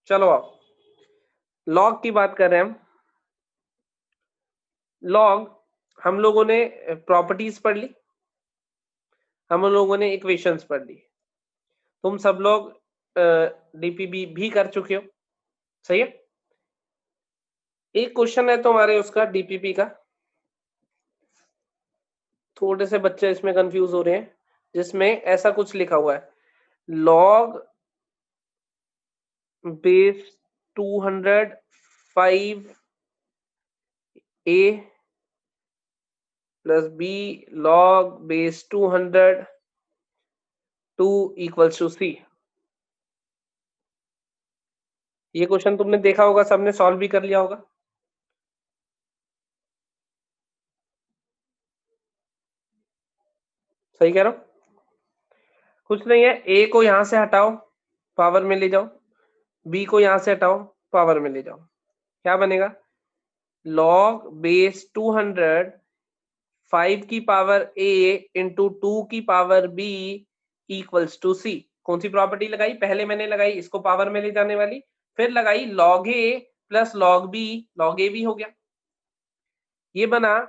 चलो आओ, लॉग की बात कर रहे हैं हम। लॉग, हम लोगों ने प्रॉपर्टीज पढ़ ली, हम लोगों ने इक्वेशंस पढ़ ली, तुम सब लोग डीपीबी भी कर चुके हो, सही है। एक क्वेश्चन है तुम्हारे उसका डीपीपी का, थोड़े से बच्चे इसमें कंफ्यूज हो रहे हैं, जिसमें ऐसा कुछ लिखा हुआ है, log base 205 A plus B log base 202 equals to C. ये क्वेश्चन तुमने देखा होगा, सबने सॉल्व भी कर लिया होगा। सही कह रहा हूं? कुछ नहीं है, ए को यहां से हटाओ, पावर में ले जाओ, बी को यहां से हटाओ, पावर में ले जाओ, क्या बनेगा? लॉग बेस 200 5 की पावर a इंटू 2 की power b equals to c। कौन सी प्रॉपर्टी लगाई? पहले मैंने लगाई इसको पावर में ले जाने वाली, फिर लगाई log a plus log b, log a भी हो गया, ये बना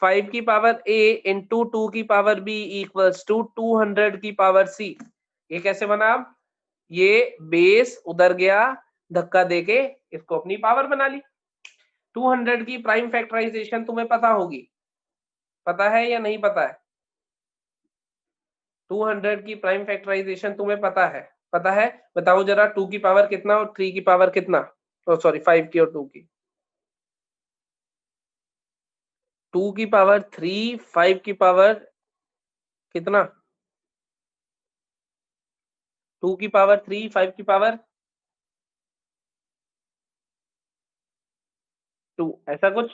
5 की पावर a इंटू 2 की पावर b इक्वल्स टू 200 की पावर c। ये कैसे बना? अब ये बेस उधर गया, धक्का देके इसको अपनी पावर बना ली। 200 की प्राइम फैक्टराइजेशन तुम्हें पता होगी, पता है या नहीं पता है? 200 की प्राइम फैक्टराइजेशन तुम्हें पता है? पता है, बताओ जरा। 2 की पावर कितना और 3 की पावर कितना? सॉरी 5 की और 2 की। 2 की पावर 3, 5 की पावर कितना? 2 की पावर 3, 5 की पावर 2, ऐसा कुछ।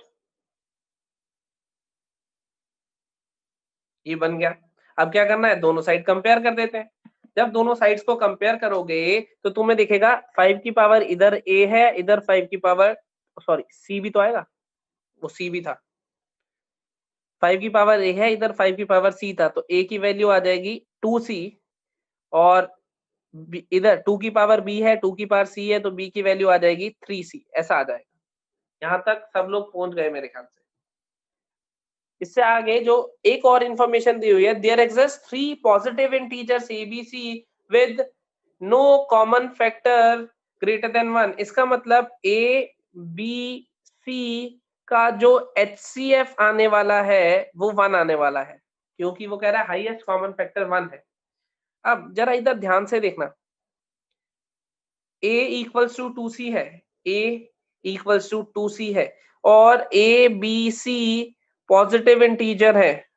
ये बन गया। अब क्या करना है? दोनों साइड कंपेयर कर देते हैं। जब दोनों साइड्स को कंपेयर करोगे तो तुम्हें दिखेगा 5 की पावर इधर a है, इधर 5 की पावर, सॉरी c भी तो आएगा, वो c भी था। 5 की पावर a है, इधर 5 की पावर c था, तो a की वैल्यू आ जाएगी 2c, और इधर 2 की पावर b है, 2 की पावर c है, तो b की वैल्यू आ जाएगी 3c, ऐसा आ जाएगा। यहां तक सब लोग पहुंच गए मेरे ख्याल से। इससे आगे जो एक और इंफॉर्मेशन दी हुई है, there exist 3 positive integers a b c with no common factor greater than 1। इसका मतलब ए बी सी का जो HCF आने वाला है वो 1 आने वाला है, क्योंकि वो कह रहा है हाईएस्ट कॉमन फैक्टर 1 है। अब जरा इधर ध्यान से देखना, a इक्वल्स टू 2c है, a इक्वल्स टू 2c है, और a b c positive integer है,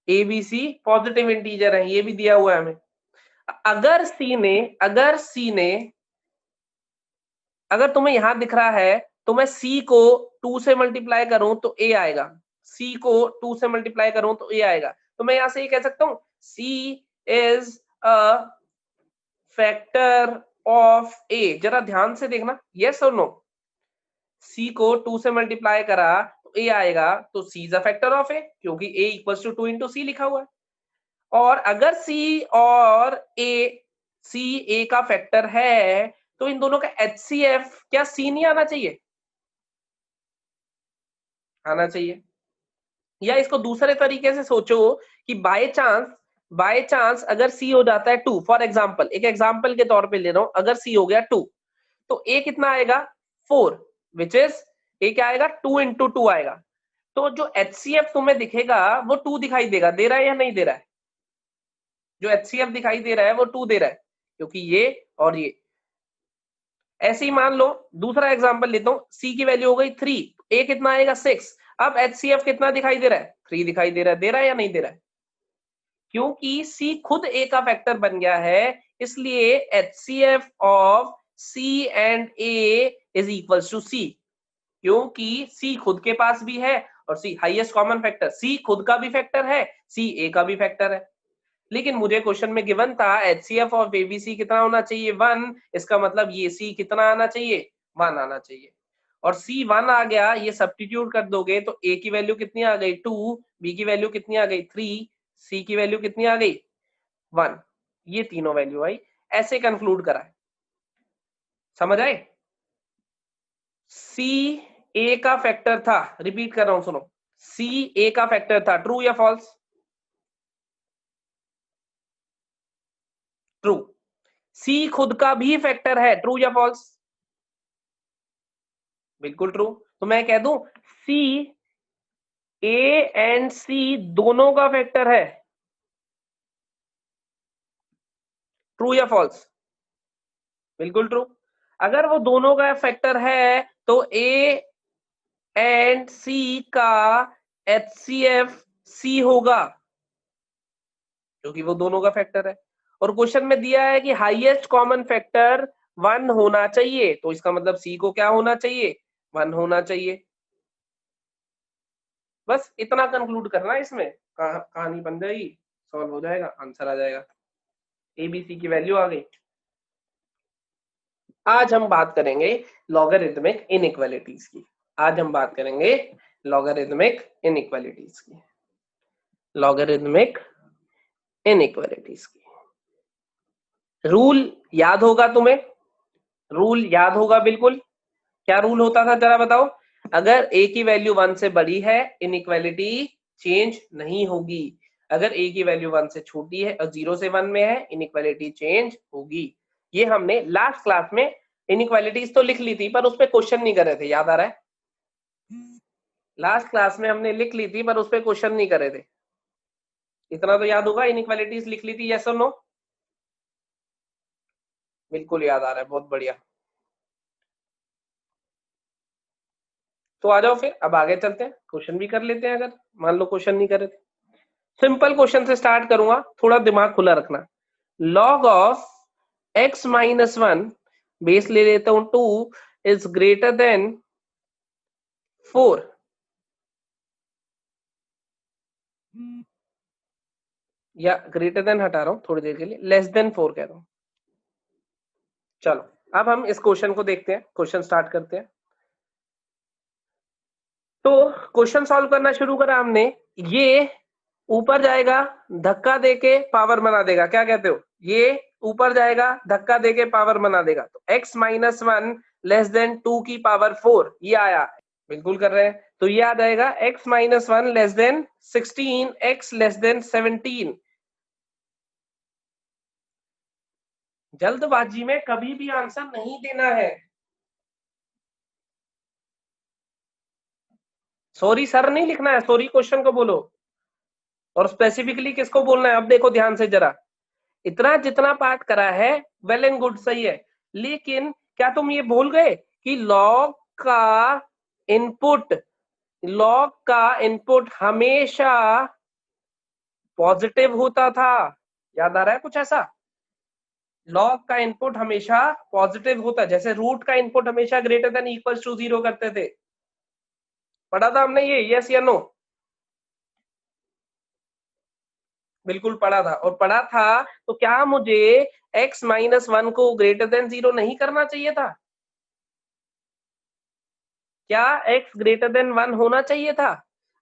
a b c positive integer है, ये भी दिया हुआ है हमें। अगर c ने अगर तुम्हें यहां दिख रहा है तो मैं c को 2 से मल्टीप्लाई करूं तो a आएगा, c को 2 से मल्टीप्लाई करूं तो a आएगा, तो मैं यहां से ये कह सकता हूं c is a factor of a। जरा ध्यान से देखना, यस और नो। c को 2 से मल्टीप्लाई करा तो a आएगा, तो c is a factor of a, क्योंकि a equals to 2 into c लिखा हुआ है। और अगर c और a का फैक्टर है तो इन दोनों का HCF क्या c नहीं आना चाहिए? आना चाहिए। या इसको दूसरे तरीके से सोचो कि बाय चांस अगर c हो जाता है 2, फॉर एग्जांपल, एक एग्जांपल के तौर पे ले रहा हूं, अगर c हो गया 2 तो a कितना आएगा? 4, विच इज a क्या आएगा? 2 इंटू 2 आएगा। तो जो HCF तुम्हें दिखेगा वो 2 दिखाई देगा, दे रहा है या नहीं दे रहा है? जो HCF दिखाई दे रहा है वो 2 दे रहा है, क्योंकि ये और ये। ऐसे ही मान लो दूसरा एग्जांपल लेता हूं, c की वैल्यू हो गई 3, a कितना आएगा? 6। अब HCF कितना दिखाई दे रहा है? 3 दिखाई दे रहा है या नहीं दे रहा है? क्योंकि c खुद a का फैक्टर बन गया है, इसलिए HCF of c and a is equals to c, क्योंकि c खुद के पास भी है और c highest common factor, c खुद का भी फैक्टर है, c a का भी फैक्टर है। लेकिन मुझे क्वेश्चन में गिवन था HCF ऑफ ABC कितना होना चाहिए? 1। इसका मतलब ये C कितना आना चाहिए? 1 आना चाहिए। और C 1 आ गया, ये सब्स्टिट्यूट कर दोगे तो A की वैल्यू कितनी आ गई? 2, B की वैल्यू कितनी आ गई? 3, C की वैल्यू कितनी आ गई? 1। ये तीनों वैल्यू आई, ऐसे कंक्लूड करा है। समझ आए? सी ए का फैक्टर था, रिपीट कर रहा हूं सुनो, सी ए का फैक्टर था, ट्रू या फॉल्स? ट्रू। सी खुद का भी फैक्टर है, ट्रू या फॉल्स? बिल्कुल ट्रू। तो मैं कह दूं सी ए एंड सी दोनों का फैक्टर है, ट्रू या फॉल्स? बिल्कुल ट्रू। अगर वो दोनों का फैक्टर है तो ए एंड सी का HCF सी होगा, क्योंकि वो दोनों का फैक्टर है। और क्वेश्चन में दिया है कि हाईएस्ट कॉमन फैक्टर 1 होना चाहिए, तो इसका मतलब सी को क्या होना चाहिए? 1 होना चाहिए। बस इतना कंक्लूड करना है, इसमें कहानी बन जाएगी, सॉल्व हो जाएगा, आंसर आ जाएगा, एबीसी की वैल्यू आ गई। आज हम बात करेंगे लॉगरिथमिक इनइक्वालिटीज की। आज हम बात करेंगे लॉगरिथमिक इनइक्वालिटीज की, लॉगरिथमिक इनइक्वालिटीज की। रूल याद होगा तुम्हें? रूल याद होगा बिल्कुल। क्या रूल होता था जरा बताओ? अगर a की वैल्यू 1 से बड़ी है इनइक्वालिटी चेंज नहीं होगी, अगर a की वैल्यू 1 से छोटी है और 0 से 1 में है इनइक्वालिटी चेंज होगी। ये हमने लास्ट क्लास में इनइक्वालिटीज तो लिख ली थी, पर उस पर क्वेश्चन नहीं कर रहे थे, याद आ रहा है? लास्ट क्लास में हमने लिख ली थी पर उस पर क्वेश्चन नहीं करे थे, इतना तो याद होगा। इनइक्वालिटीज लिख ली थी, यस और नो? बिल्कुल याद आ रहा है, बहुत बढ़िया। तो आ जाओ फिर, अब आगे चलते हैं, क्वेश्चन भी कर लेते हैं, अगर मान लो क्वेश्चन नहीं करे थे। सिंपल क्वेश्चन से स्टार्ट करूंगा, थोड़ा दिमाग खुला रखना। Log of x minus 1, base ले लेता हूं 2, इज ग्रेटर देन 4। या ग्रेटर देन हटा रहा हूं थोड़ी देर के लिए, लेस देन 4 कह रहा हूं। चलो अब हम इस क्वेश्चन को देखते हैं, क्वेश्चन स्टार्ट करते हैं। तो क्वेश्चन सॉल्व करना शुरू करा हमने, ये ऊपर जाएगा धक्का देके पावर बना देगा, क्या कहते हो? ये ऊपर जाएगा धक्का देके पावर बना देगा, तो x माइनस 1 लेस देन 2 की पावर 4, ये आया, बिल्कुल कर रहे हैं। तो ये आ जाएगा x minus 1 less than 16, x less than 17। जल्दबाजी में कभी भी आंसर नहीं देना है। सॉरी सर नहीं लिखना है, सॉरी क्वेश्चन को बोलो, और स्पेसिफिकली किसको बोलना है? अब देखो ध्यान से जरा, इतना जितना पाठ करा है वेल एंड गुड, सही है, लेकिन क्या तुम ये भूल गए कि इनपुट लॉग का इनपुट हमेशा पॉजिटिव होता था? याद आ रहा है कुछ ऐसा? लॉग का इनपुट हमेशा पॉजिटिव होता, जैसे रूट का इनपुट हमेशा ग्रेटर देन इक्वल टू 0 करते थे। पढ़ा था हमने ये, यस या नो? बिल्कुल पढ़ा था। और पढ़ा था तो क्या मुझे x माइनस 1 को ग्रेटर देन 0 नहीं करना चाहिए था? क्या x ग्रेटर देन 1 होना चाहिए था?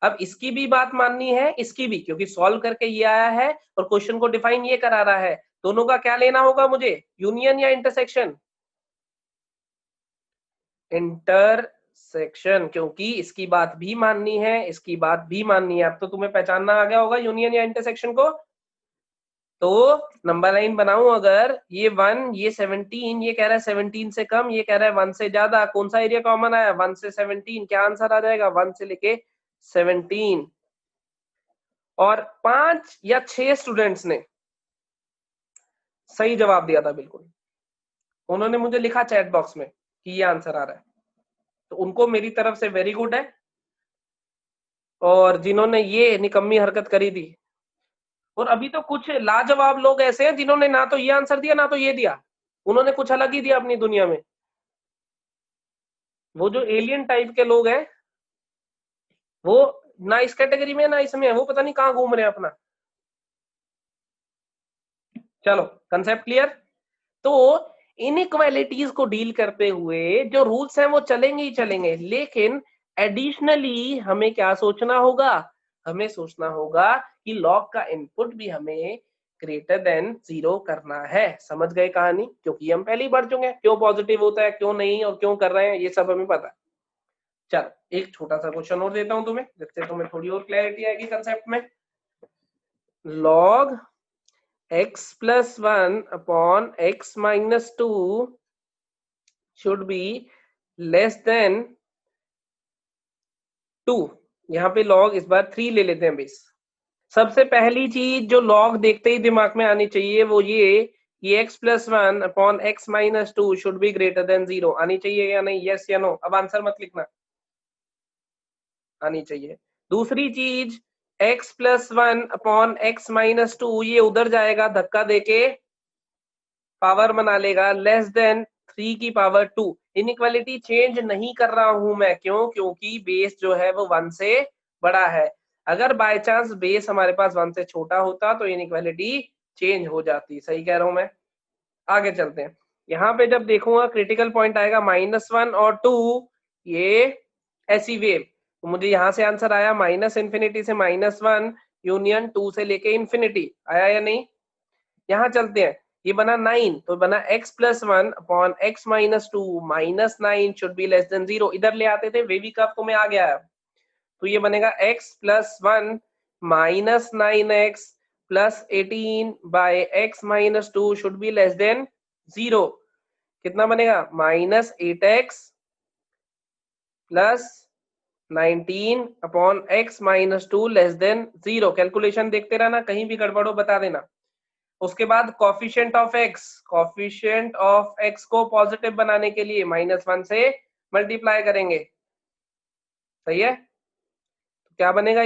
अब इसकी भी बात माननी है, इसकी भी, क्योंकि सॉल्व करके ये आया है और क्वेश्चन को डिफाइन ये करा रहा है। दोनों का क्या लेना होगा मुझे, यूनियन या इंटरसेक्शन? इंटरसेक्शन, क्योंकि इसकी बात भी माननी है, इसकी बात भी माननी है। अब तो तुम्हें पहचानना आ गया होगा यूनियन या इंटरसेक्शन को। तो नंबर लाइन बनाऊं, अगर ये 1, ये 17, ये कह रहा है 17 से कम, ये कह रहा है 1 से ज्यादा, कौन सा एरिया कॉमन आया? 1 से 17, क्या आंसर आ जाएगा? 1 से लेके 17। और 5 या 6 स्टूडेंट्स ने सही जवाब दिया था, बिल्कुल, उन्होंने मुझे लिखा चैट बॉक्स में कि ये आंसर आ रहा है, तो उनको मेरी तरफ से वेरी गुड है। और जिन्होंने ये निकम्मी हरकत करी थी, और अभी तो कुछ लाजवाब लोग ऐसे हैं जिन्होंने ना तो ये आंसर दिया ना तो ये दिया, उन्होंने कुछ अलग ही दिया अपनी दुनिया में। वो जो एलियन टाइप के लोग हैं, वो ना इस कैटेगरी में ना इसमें, वो पता नहीं कहाँ घूम रहे हैं अपना। चलो कंसेप्ट क्लियर। तो इनइक्वालिटीज को डील करते हुए जो रूल्स हैं वो चलेंगे ही चलेंगे, लेकिन एडिशनली हमें क्या सोचना होगा? हमें सोचना होगा कि लॉग का इनपुट भी हमें ग्रेटर देन 0 करना है। समझ गए कहानी? क्योंकि हम पहले ही पढ़ चुके हैं क्यों पॉजिटिव होता है, क्यों नहीं, और क्यों कर रहे हैं, ये सब हमें पता है। चलो एक छोटा सा क्वेश्चन और देता हूं तुम्हें, जिससे तुम्हें थोड़ी और क्लैरिटी आएगी कंसेप्ट में। log x plus 1 upon x minus 2 should be less than 2। यहाँ पे log इस बार 3 ले लेते हैं बेस। सबसे पहली चीज जो log देखते ही दिमाग में आनी चाहिए वो ये x plus 1 upon x minus 2 should be greater than 0 आनी चाहिए या नहीं? yes या no? अब आंसर मत लिखना, आनी चाहिए। दूसरी चीज x plus 1 upon x minus 2 ये उधर जाएगा, धक्का देके पावर बना लेगा लेस देन 3 की पावर 2। इनइक्वालिटी चेंज नहीं कर रहा हूं मैं, क्यों? क्योंकि बेस जो है वो 1 से बड़ा है। अगर बाय चांस बेस हमारे पास 1 से छोटा होता तो इनइक्वालिटी चेंज हो जाती। सही कह रहा हूं मैं? आगे चलते हैं। यहाँ पे जब देखूंगा क्रिटिकल पॉइंट आएगा -1 और 2, ये ऐसी वेव, तो मुझे यहाँ से आंसर आया -∞ से -1 यूनियन 2 से लेके इंफिनिटी। आया या नहीं? यहाँ चलते हैं, ये बना 9, तो बना x plus 1 upon x minus 2 -9 should be less than 0। इधर ले आते थे, वे भी कब तुम्हें आ गया है, तो ये बनेगा x plus 1 minus 9x plus 18 by x minus 2 should be less than 0। कितना बनेगा? -8x plus 19 upon x minus 2 less than 0। Calculation देखते रहना, कहीं भी गड़बड़ हो बता देना। उसके बाद कोफिशिएंट ऑफ x को पॉजिटिव बनाने के लिए -1 से मल्टीप्लाई करेंगे। सही है? तो क्या बनेगा?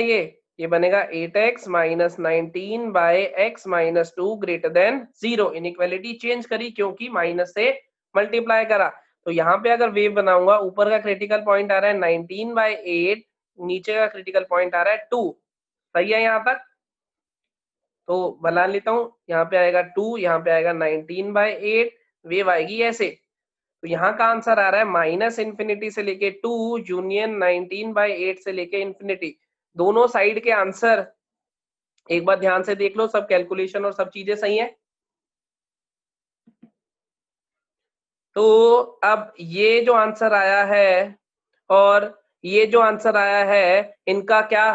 ये बनेगा 8x minus 19 by x minus 2 greater than 0। Inequality change करी क्योंकि माइनस से मल्टीप्लाई करा। तो यहाँ पे अगर वेव बनाऊंगा, ऊपर का क्रिटिकल पॉइंट आ रहा है 19/8, नीचे का क्रिटिकल पॉइंट आ रहा है 2। सही है यहाँ तक? तो बना लेता हूँ, यहाँ पे आएगा 2, यहाँ पे आएगा 19/8, वेव आएगी ऐसे। तो यहाँ का आंसर आ रहा है -∞ से लेके 2 यूनियन 19/8 से लेके इंफिनिटी। दोनों साइड के आंसर एक बार ध्यान से देख लो, सब कैलकुलेशन और सब चीजें सही है। तो अब ये जो आंसर आया है और ये जो आंसर आया है, इनका क्या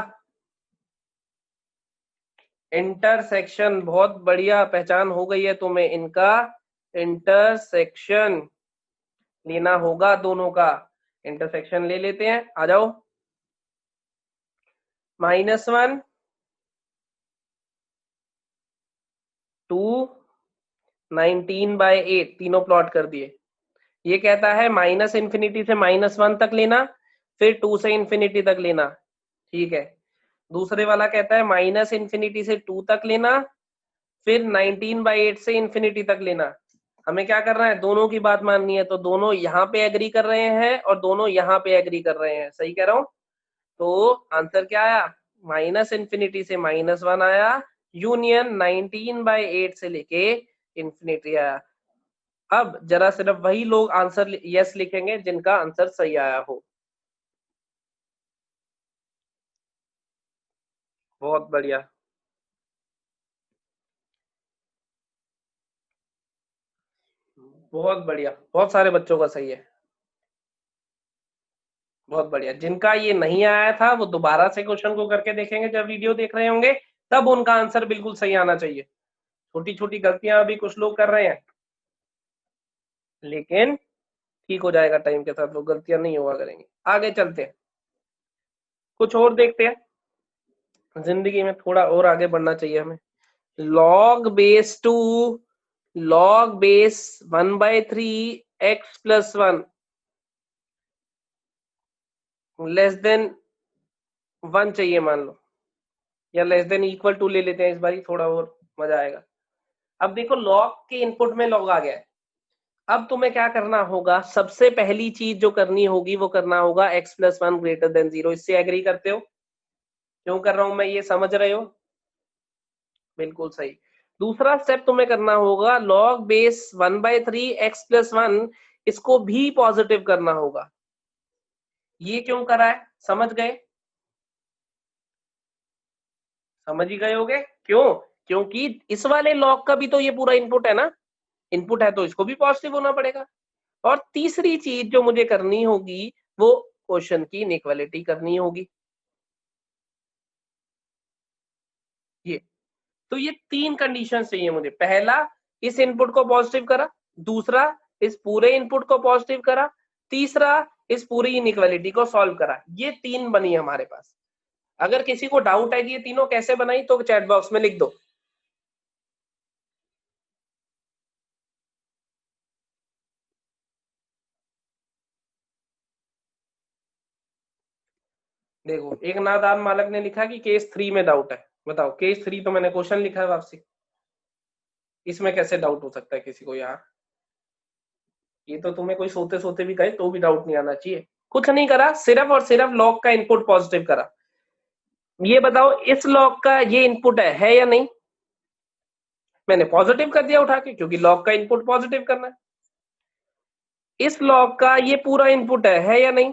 इंटरसेक्शन, बहुत बढ़िया पहचान हो गई है तुम्हें। इनका इंटरसेक्शन लेना होगा, दोनों का इंटरसेक्शन ले लेते हैं। आ जाओ, -1 2 19/8 तीनों प्लॉट कर दिए। ये कहता है -∞ से -1 तक लेना, फिर 2 से इंफिनिटी तक लेना। ठीक है। दूसरे वाला कहता है -∞ से 2 तक लेना, फिर 19/8 से इंफिनिटी तक लेना। हमें क्या करना है? दोनों की बात माननी है। तो दोनों यहाँ पे एग्री कर रहे हैं और दोनों यहाँ पे एग्री कर रहे हैं। सही कह रहा हूँ? तो आंसर क्या आया? -∞ से -1 आया, यूनियन 19/8 से लेके इंफिनिटी आया। अब जरा सिर्फ वही लोग आंसर यस लिखेंगे जिनका आंसर सही आया हो। बहुत बढ़िया, बहुत बढ़िया, बहुत सारे बच्चों का सही है। बहुत बढ़िया। जिनका ये नहीं आया था वो दोबारा से क्वेश्चन को करके देखेंगे, जब वीडियो देख रहे होंगे तब उनका आंसर बिल्कुल सही आना चाहिए। छोटी छोटी गलतियां अभी कुछ लोग कर रहे हैं, लेकिन ठीक हो जाएगा टाइम के साथ, वो गलतियां नहीं हुआ करेंगी। आगे चलते हैं, कुछ और देखते हैं। जिंदगी में थोड़ा और आगे बढ़ना चाहिए हमें। log base 1/3 x plus 1 less than 1 चाहिए मान लो, या लेस देन इक्वल टू ले लेते हैं इस बार, थोड़ा और मजा आएगा। अब देखो log के इनपुट में log आ गया है। अब तुम्हें क्या करना होगा? सबसे पहली चीज जो करनी होगी वो करना होगा x plus 1 greater than 0। इससे एग्री करते हो? क्यों कर रहा हूं मैं, ये समझ रहे हो? बिल्कुल सही। दूसरा स्टेप तुम्हें करना होगा, log base 1/3 x plus 1 इसको भी पॉजिटिव करना होगा। ये क्यों करा है? समझ गए? समझ ही गए होगे क्यों? क्योंकि इस वाले लॉग का भी तो ये पूरा इनपुट है ना, इनपुट है तो इसको भी पॉजिटिव होना पड़ेगा। और तीसरी चीज जो मुझे करनी होगी वो क्वेश्चन की इनइक्वालिटी करनी होगी। ये तो ये 3 कंडीशन चाहिए मुझे। पहला, इस इनपुट को पॉजिटिव करा, दूसरा इस पूरे इनपुट को पॉजिटिव करा, तीसरा इस पूरी इनइक्वालिटी को सॉल्व करा। ये 3 बनी हमारे पास। अगर किसी को डाउट है कि ये तीनों कैसे बनाई तो चैट बॉक्स में लिख दो। देखो, एक नादान मालक ने लिखा कि केस 3 में डाउट है। बताओ, केस 3 तो मैंने क्वेश्चन लिखा है वापसी, इसमें कैसे डाउट हो सकता है किसी को यार? ये तो तुम्हें कोई सोते सोते भी कहे तो भी डाउट नहीं आना चाहिए। कुछ नहीं करा, सिर्फ और सिर्फ लॉग का इनपुट पॉजिटिव करा। ये बताओ, इस लॉग का ये इनपुट है या नहीं? मैंने पॉजिटिव कर दिया उठा के, क्योंकि लॉग का इनपुट पॉजिटिव करना है। इस लॉग का ये पूरा इनपुट है या नहीं?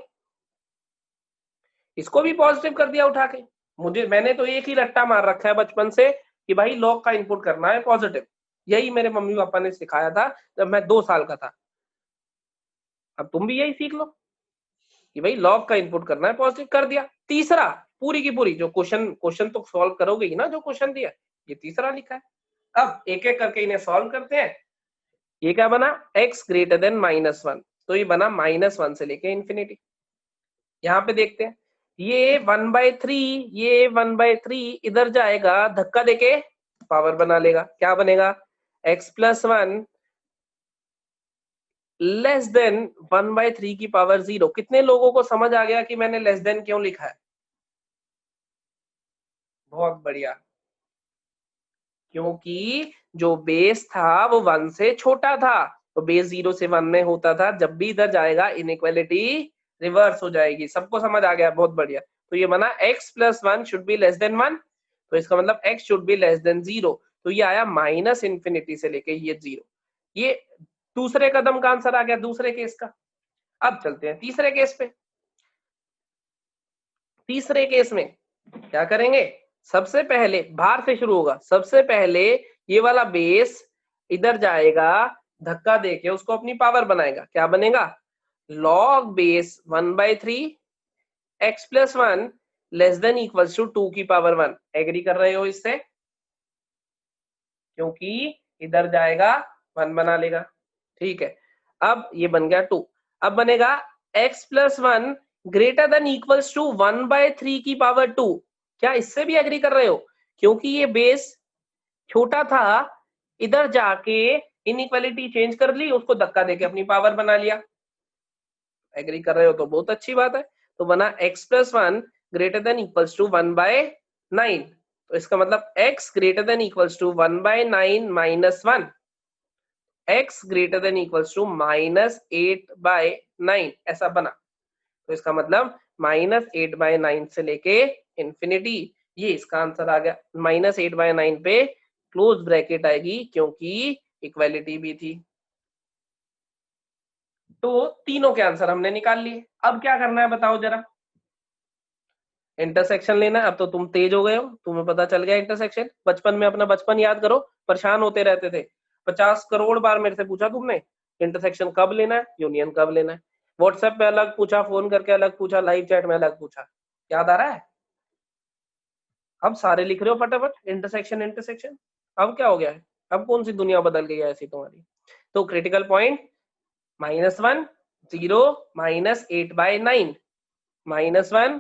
इसको भी पॉजिटिव कर दिया उठा के। मैंने तो एक ही रट्टा मार रखा है बचपन से कि भाई लॉग का इनपुट करना है पॉजिटिव। यही मेरे मम्मी पापा ने सिखाया था जब मैं 2 साल का था। अब तुम भी यही सीख लो कि भाई लॉग का इनपुट करना है, पॉजिटिव कर दिया। तीसरा, पूरी की पूरी जो क्वेश्चन तो सॉल्व करोगे ही ना, जो क्वेश्चन दिया, ये तीसरा लिखा है। अब एक एक करके इन्हें सॉल्व करते हैं। ये क्या बना? x ग्रेटर देन -1, तो ये बना -1 से लेके इंफिनिटी। यहाँ पे देखते हैं, ये 1/3, ये 1/3 इधर जाएगा, धक्का देके पावर बना लेगा। क्या बनेगा? x+1 लेस देन 1/3 की पावर 0। कितने लोगों को समझ आ गया कि मैंने लेस देन क्यों लिखा है? बहुत बढ़िया। क्योंकि जो बेस था वो 1 से छोटा था, तो बेस 0 से 1 में होता था। जब भी इधर जाएगा इनइक्वालिटी रिवर्स हो जाएगी। सबको समझ आ गया? बहुत बढ़िया। तो ये बना x+1 should be less than 1, तो इसका मतलब x should be less than 0। तो ये आया -इंफिनिटी से लेके ये 0। ये दूसरे कदम का आंसर आ गया, दूसरे केस का। अब चलते हैं तीसरे केस पे। तीसरे केस में क्या करेंगे? सबसे पहले बाहर से शुरू होगा। सबसे पहले ये वाला बेस इधर जाएगा, धक्का देके उसको अपनी पावर बनाएगा। क्या बनेगा? Log base 1/3 x+1 less than equals to 2 की पावर 1। एग्री कर रहे हो इससे? क्योंकि इधर जाएगा 1 बना लेगा। ठीक है, अब ये बन गया 2। अब बनेगा x+1 greater than equals to 1/3 की पावर 2। क्या इससे भी एग्री कर रहे हो? क्योंकि ये बेस छोटा था, इधर जाके इनइक्वालिटी चेंज कर ली, उसको धक्का देके अपनी पावर बना लिया। एग्री कर रहे हो तो बहुत अच्छी बात है। तो बना x+1 greater than equals to 1/9। तो इसका मतलब x greater than equals to 1/9 -1, x greater than equals to -8/9 ऐसा बना। तो इसका मतलब -8/9 से लेके इंफिनिटी। ये इसका आंसर आ गया। -8/9 पे क्लोज ब्रैकेट आएगी, क्योंकि इक्वालिटी भी थी। तो तीनों के आंसर हमने निकाल लिए। अब क्या करना है बताओ जरा? इंटरसेक्शन लेना है। अब तो तुम तेज हो गए हो, तुम्हें पता चल गया इंटरसेक्शन। बचपन में अपना बचपन याद करो, परेशान होते रहते थे। 50 करोड़ बार मेरे से पूछा तुमने, इंटरसेक्शन कब लेना है, यूनियन कब लेना है। व्हाट्सएप पे अलग पूछा, फोन करके अलग पूछा, लाइव चैट में अलग पूछा। याद आ रहा है? अब सारे लिख रहे हो फटाफट, इंटरसेक्शन इंटरसेक्शन। अब क्या हो गया है? अब कौन सी दुनिया बदल गई है ऐसी तुम्हारी? तो क्रिटिकल पॉइंट -1 0 -8/9 -1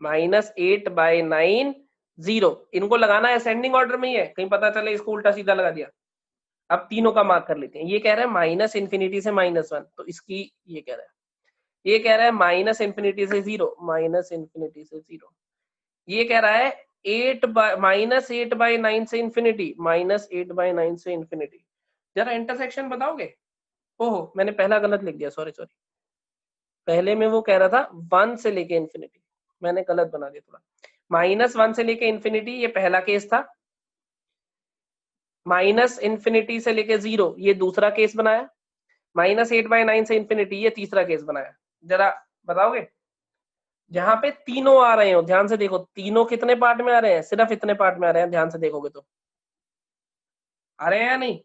-8/9 0। इनको लगाना है असेंडिंग ऑर्डर में ही है, कहीं पता चले इसको उल्टा सीधा लगा दिया। अब तीनों का मार्क कर लेते हैं। ये कह रहा है -इंफिनिटी से -1, तो इसकी ये कह रहा है, ये कह रहा है -इंफिनिटी से 0, -इंफिनिटी से 0। ये कह रहा है -8/9 से इंफिनिटी, -8/9 से इंफिनिटी। जरा इंटरसेक्शन बताओगे? ओहो, मैंने पहला गलत लिख दिया, सॉरी सॉरी। पहले में वो कह रहा था 1 से लेके इंफिनिटी, मैंने गलत बना दिया थोड़ा। -1 से लेके इंफिनिटी ये पहला केस था, -इंफिनिटी से लेके 0 ये दूसरा केस बनाया, -8/9 से इंफिनिटी ये तीसरा केस बनाया। जरा बताओगे? जहां पे तीनों आ रहे हो ध्यान से देखो, तीनों कितने पार्ट में आ रहे हैं? सिर्फ इतने पार्ट में आ रहे हैं, ध्यान से देखोगे तो। आ रहे हैं या नहीं?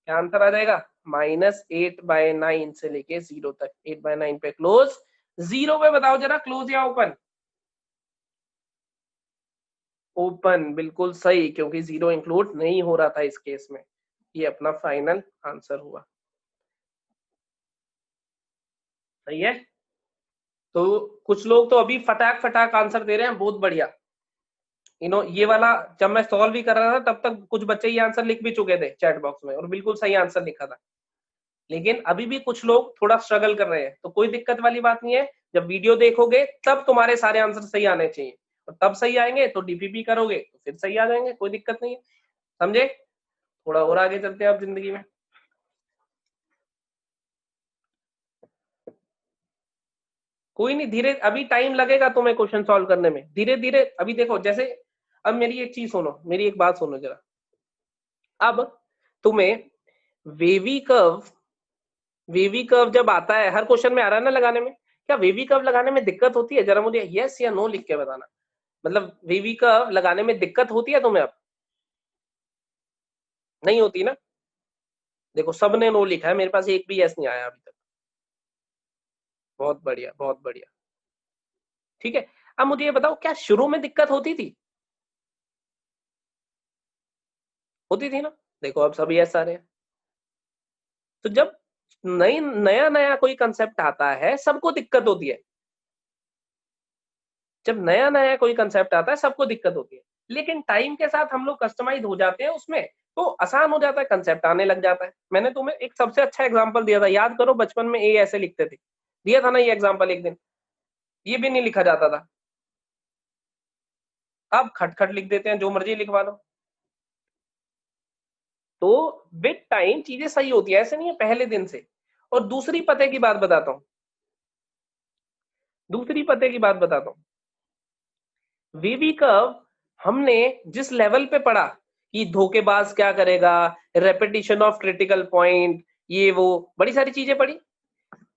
क्या आंसर आ जाएगा? -8/9 से लेके 0 तक, 8/9 पे क्लोज, 0 पे बताओ जरा क्लोज या ओपन? ओपन, बिल्कुल सही, क्योंकि 0 इंक्लूड नहीं हो रहा था इस केस में। ये अपना फाइनल आंसर हुआ। सही है। तो कुछ लोग तो अभी फटाक फटाक आंसर दे रहे हैं, बहुत बढ़िया। ये वाला जब मैं सॉल्व भी कर रहा था तब तक कुछ बच्चे ये आंसर लिख भी चुके थे चैट बॉक्स में और बिल्कुल सही आंसर लिखा था। लेकिन अभी भी कुछ लोग थोड़ा स्ट्रगल कर रहे हैं, तो कोई दिक्कत वाली बात नहीं है। जब वीडियो देखोगे तब तुम्हारे सारे आंसर सही आने चाहिए, और तब सही आएंगे तो डीपीपी करोगे तो फिर सही आ जाएंगे, कोई दिक्कत नहीं है। समझे? थोड़ा और आगे चलते हैं आप जिंदगी में। कोई नहीं, धीरे, अभी टाइम लगेगा तुम्हें क्वेश्चन सॉल्व करने में, धीरे धीरे। अभी देखो, जैसे अब मेरी एक चीज सुनो, मेरी एक बात सुनो जरा। अब तुम्हें वेवी कर्व, वेवी कर्व जब आता है, हर क्वेश्चन में आ रहा है ना लगाने में, क्या वेवी कर्व लगाने में दिक्कत होती है? जरा मुझे यस या नो लिख के बताना। मतलब वेवी कर्व लगाने में दिक्कत होती है तुम्हें? अब नहीं होती ना? देखो सबने नो लिखा है, मेरे पास एक भी यस नहीं आया अभी तक। बहुत बढ़िया, बहुत बढ़िया। ठीक है, अब मुझे ये बताओ, क्या शुरू में दिक्कत होती थी? होती थी ना? देखो अब सब यस आ रहे हैं। तो जब नया नया कोई कंसेप्ट आता है सबको दिक्कत होती है। जब नया नया कोई कंसेप्ट आता है सबको दिक्कत होती है, लेकिन टाइम के साथ हम लोग कस्टमाइज हो जाते हैं उसमें, तो आसान हो जाता है, कंसेप्ट आने लग जाता है। मैंने तुम्हें एक सबसे अच्छा एग्जांपल दिया था, याद करो, बचपन में ए ऐसे लिखते थे, दिया था ना ये एग्जांपल एक दिन। ये भी नहीं लिखा जाता था, अब खटखट लिख देते हैं, जो मर्जी लिखवा लो। तो विद टाइम चीजें सही होती है, ऐसे नहीं है पहले दिन से। और दूसरी पते की बात बताता हूँ, दूसरी पते की बात बताता हूँ। वीवी कर्व हमने जिस लेवल पे पढ़ा कि धोखेबाज क्या करेगा, रेपिटेशन ऑफ क्रिटिकल पॉइंट, ये वो बड़ी सारी चीजें पढ़ी,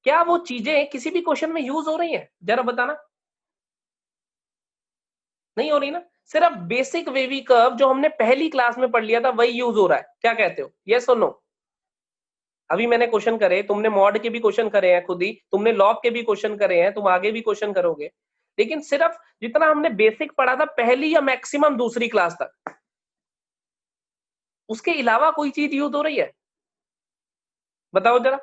क्या वो चीजें किसी भी क्वेश्चन में यूज हो रही हैं? जरा बताना। नहीं हो रही ना? सिर्फ बेसिक वेवी कर्व जो हमने पहली क्लास में पढ़ लिया था वही यूज हो रहा है। क्या कहते हो, यस और नो? अभी मैंने क्वेश्चन करे, तुमने मॉड के भी क्वेश्चन करे हैं खुद ही, तुमने लॉग के भी क्वेश्चन करे हैं, तुम आगे भी क्वेश्चन करोगे, लेकिन सिर्फ जितना हमने बेसिक पढ़ा था पहली या मैक्सिमम दूसरी क्लास तक, उसके अलावा कोई चीज यूज हो रही है? बताओ जरा।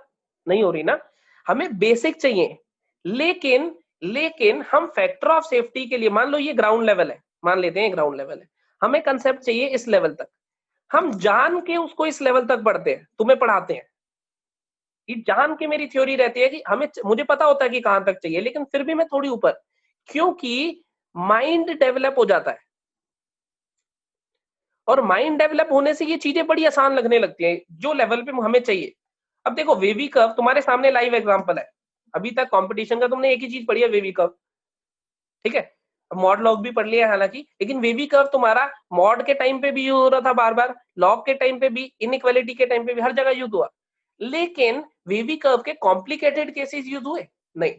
नहीं हो रही ना? हमें बेसिक चाहिए, लेकिन लेकिन हम फैक्टर ऑफ सेफ्टी के लिए, मान लो ये ग्राउंड लेवल है, मान लेते हैं ग्राउंड लेवल है, हमें कंसेप्ट चाहिए इस लेवल तक, हम जान के उसको इस लेवल तक पढ़ते हैं, तुम्हें पढ़ाते हैं, ये जान के मेरी थ्योरी रहती है कि हमें, मुझे पता होता है कि कहां तक चाहिए, लेकिन फिर भी मैं थोड़ी ऊपर, क्योंकि माइंड डेवलप हो जाता है, और माइंड डेवलप होने से ये चीजें बड़ी आसान लगने लगती है जो लेवल पे हमें चाहिए। अब देखो वेवी कर्व तुम्हारे सामने लाइव एग्जांपल है, अभी तक कंपटीशन का तुमने एक ही चीज पढ़ी है, वेवी कर्व। ठीक है, अब मॉड लॉग भी पढ़ लिया है हालांकि, लेकिन वेवी कर्व तुम्हारा मॉड के टाइम पे भी यूज हो रहा था बार बार, लॉग के टाइम पे भी, इनइक्वालिटी के टाइम पे भी, हर जगह यूज हुआ। लेकिन वेवी कर्व के कॉम्प्लिकेटेड केसेस यूज हुए नहीं,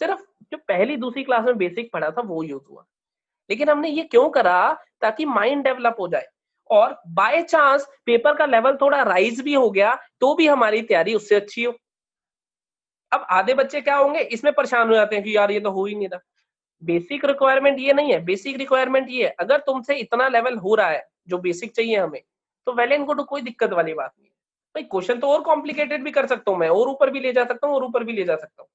सिर्फ जो पहली दूसरी क्लास में बेसिक पढ़ा था वो यूज हुआ। लेकिन हमने ये क्यों करा? ताकि माइंड डेवलप हो जाए, और बाय चांस पेपर का लेवल थोड़ा राइज भी हो गया तो भी हमारी तैयारी उससे अच्छी हो। अब आधे बच्चे क्या होंगे, इसमें परेशान हो जाते हैं कि यार ये तो हो ही नहीं रहा। बेसिक रिक्वायरमेंट ये नहीं है, बेसिक रिक्वायरमेंट ये है, अगर तुमसे इतना लेवल हो रहा है जो बेसिक चाहिए हमें, तो वेल एंड गुड, कोई दिक्कत वाली बात नहीं है। भाई क्वेश्चन तो और कॉम्प्लिकेटेड भी कर सकता हूँ मैं, और ऊपर भी ले जा सकता हूँ, और ऊपर भी ले जा सकता हूँ,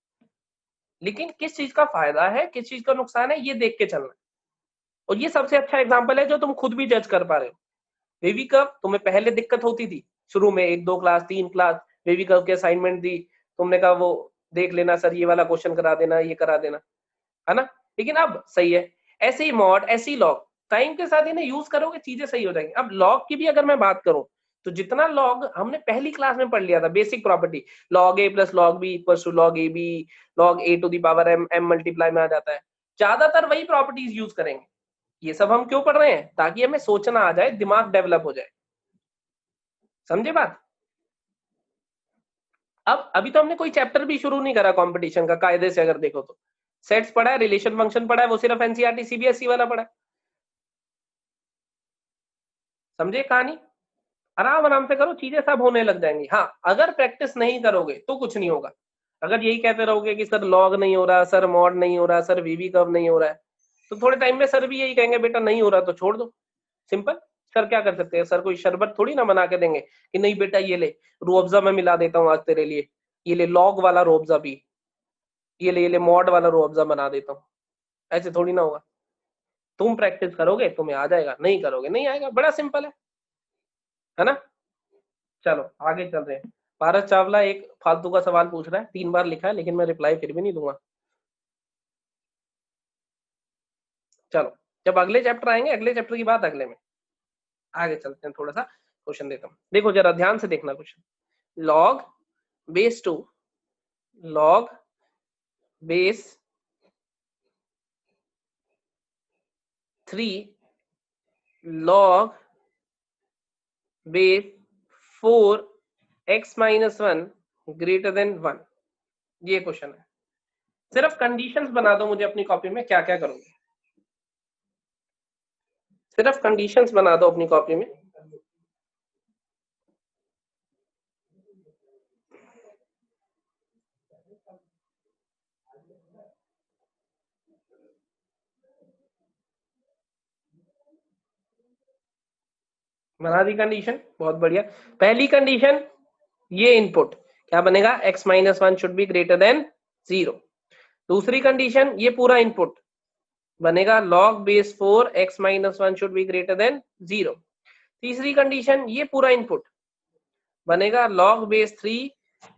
लेकिन किस चीज का फायदा है किस चीज का नुकसान है ये देख के चलना। और ये सबसे अच्छा एग्जाम्पल है जो तुम खुद भी जज कर पा रहे हो। वेवी कर्व तुम्हें पहले दिक्कत होती थी शुरू में, एक दो क्लास, तीन क्लास वेवी कर्व के असाइनमेंट दी, तुमने कहा वो देख लेना सर, ये वाला क्वेश्चन करा देना, ये करा देना, है ना? लेकिन अब सही है। ऐसे ही मॉड, ऐसे ही लॉग, टाइम के साथ इन्हें यूज करोगे चीजें सही हो जाएंगी। अब लॉग की भी अगर मैं बात करूं, तो जितना लॉग हमने पहली क्लास में पढ़ लिया था, basic property, log a plus log b equals to log a b, log a to the power m, m multiply में आ जाता है, ज्यादातर वही प्रॉपर्टीज यूज करेंगे। ये सब हम क्यों पढ़ रहे हैं? ताकि हमें सोचना आ जाए, दिमाग डेवलप हो जाए। समझे बात? अब अभी तो हमने कोई चैप्टर भी शुरू नहीं करा कंपटीशन का, कायदे से अगर देखो तो सेट्स पढ़ा है, रिलेशन फंक्शन पढ़ा है, वो सिर्फ एनसीईआरटी सीबीएसई वाला पढ़ा है। समझे कहानी? आराम आराम से करो, चीजें सब होने लग जाएंगी। हाँ, अगर प्रैक्टिस नहीं करोगे तो कुछ नहीं होगा। अगर यही कहते रहोगे कि सर लॉग नहीं हो रहा, सर मॉड नहीं हो रहा, सर वीवी कर्व नहीं हो रहा है, तो थोड़े टाइम में सर भी यही कहेंगे बेटा नहीं हो रहा तो छोड़ दो, सिंपल। सर क्या कर सकते हैं? सर कोई शरबत थोड़ी ना बना के देंगे कि नहीं बेटा ये ले रूह अफ़ज़ा में मिला देता हूँ आज तेरे लिए, ये ले लॉग वाला रूह अफ़ज़ा पी, ये ले मॉड वाला रूह अफ़ज़ा बना देता हूँ। ऐसे थोड़ी ना होगा। तुम प्रैक्टिस करोगे तुम्हें आ जाएगा, नहीं करोगे नहीं आएगा, बड़ा सिंपल है ना। चलो आगे चल रहे हैं। भारत चावला एक फालतू का सवाल पूछ रहा है, 3 बार लिखा है लेकिन मैं रिप्लाई फिर भी नहीं दूंगा। चलो जब अगले चैप्टर आएंगे, अगले चैप्टर की बात अगले में, आगे चलते हैं। थोड़ा सा क्वेश्चन देता हूँ, देखो जरा ध्यान से देखना question. Log base 2 log base 3 log base 4 x minus 1 greater than 1, ये क्वेश्चन है। सिर्फ कंडीशंस बना दो मुझे अपनी कॉपी में, क्या क्या करोगे, सिर्फ कंडीशंस बना दो अपनी कॉपी में। बना दी कंडीशन, बहुत बढ़िया। पहली कंडीशन ये इनपुट क्या बनेगा, x minus 1 should be greater then 0। दूसरी कंडीशन ये पूरा इनपुट बनेगा log base 4 x minus 1 should be greater then 0। तीसरी कंडीशन ये पूरा इनपुट बनेगा log base 3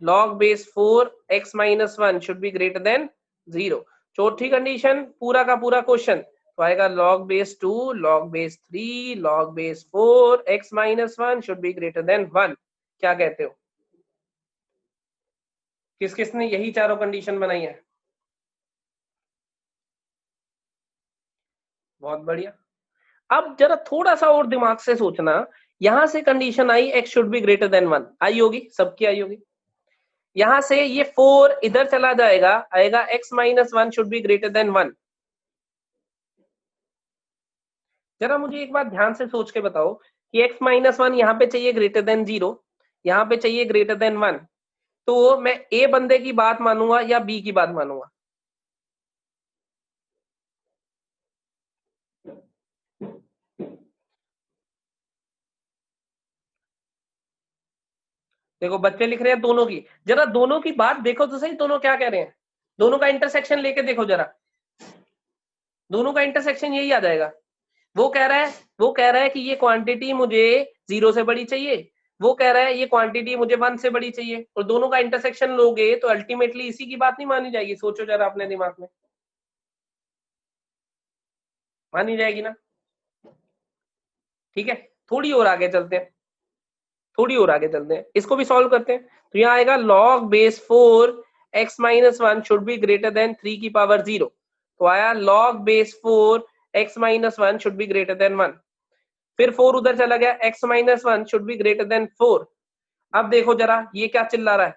log base 4 x minus 1 should be greater then 0। चौथी कंडीशन पूरा का पूरा क्वेश्चन तो आएगा log base 2 log base 3 log base 4 x minus 1 should be greater than 1। क्या कहते हो, किस किसने यही चारों कंडीशन बनाई है? बहुत बढ़िया। अब जरा थोड़ा सा और दिमाग से सोचना, यहां से condition I x should be greater than 1, आई होगी, सबकी आई होगी। यहां से ये 4 इधर चला जाएगा, आएगा x minus 1 should be greater than 1। जरा मुझे एक बात ध्यान से सोच के बताओ कि x माइनस 1 यहाँ पे चाहिए ग्रेटर देन 0, यहाँ पे चाहिए ग्रेटर देन 1, तो मैं a बंदे की बात मानूंगा या b की बात मानूंगा? देखो बच्चे लिख रहे हैं दोनों की, जरा दोनों की बात देखो तो सही, दोनों क्या कह रहे हैं, दोनों का इंटरसेक्शन लेके देखो जरा, दोनों का इंटरसेक्शन यही आ जाएगा। वो कह रहा है, वो कह रहा है कि ये क्वांटिटी मुझे 0 से बड़ी चाहिए, वो कह रहा है ये क्वांटिटी मुझे 1 से बड़ी चाहिए, और दोनों का इंटरसेक्शन लोगे तो अल्टीमेटली इसी की बात नहीं मानी जाएगी? सोचो जरा अपने दिमाग में, मानी जाएगी ना? ठीक है, थोड़ी और आगे चलते हैं, थोड़ी और आगे चलते हैं, इसको भी सॉल्व करते हैं। तो यहाँ आएगा log base 4 x minus 1 should be greater then 3 की पावर 0। तो आया log base 4 x minus 1 should be greater than 1। फिर 4 उधर चला गया, x minus 1 should be greater than 4। अब देखो जरा ये क्या चिल्ला रहा है।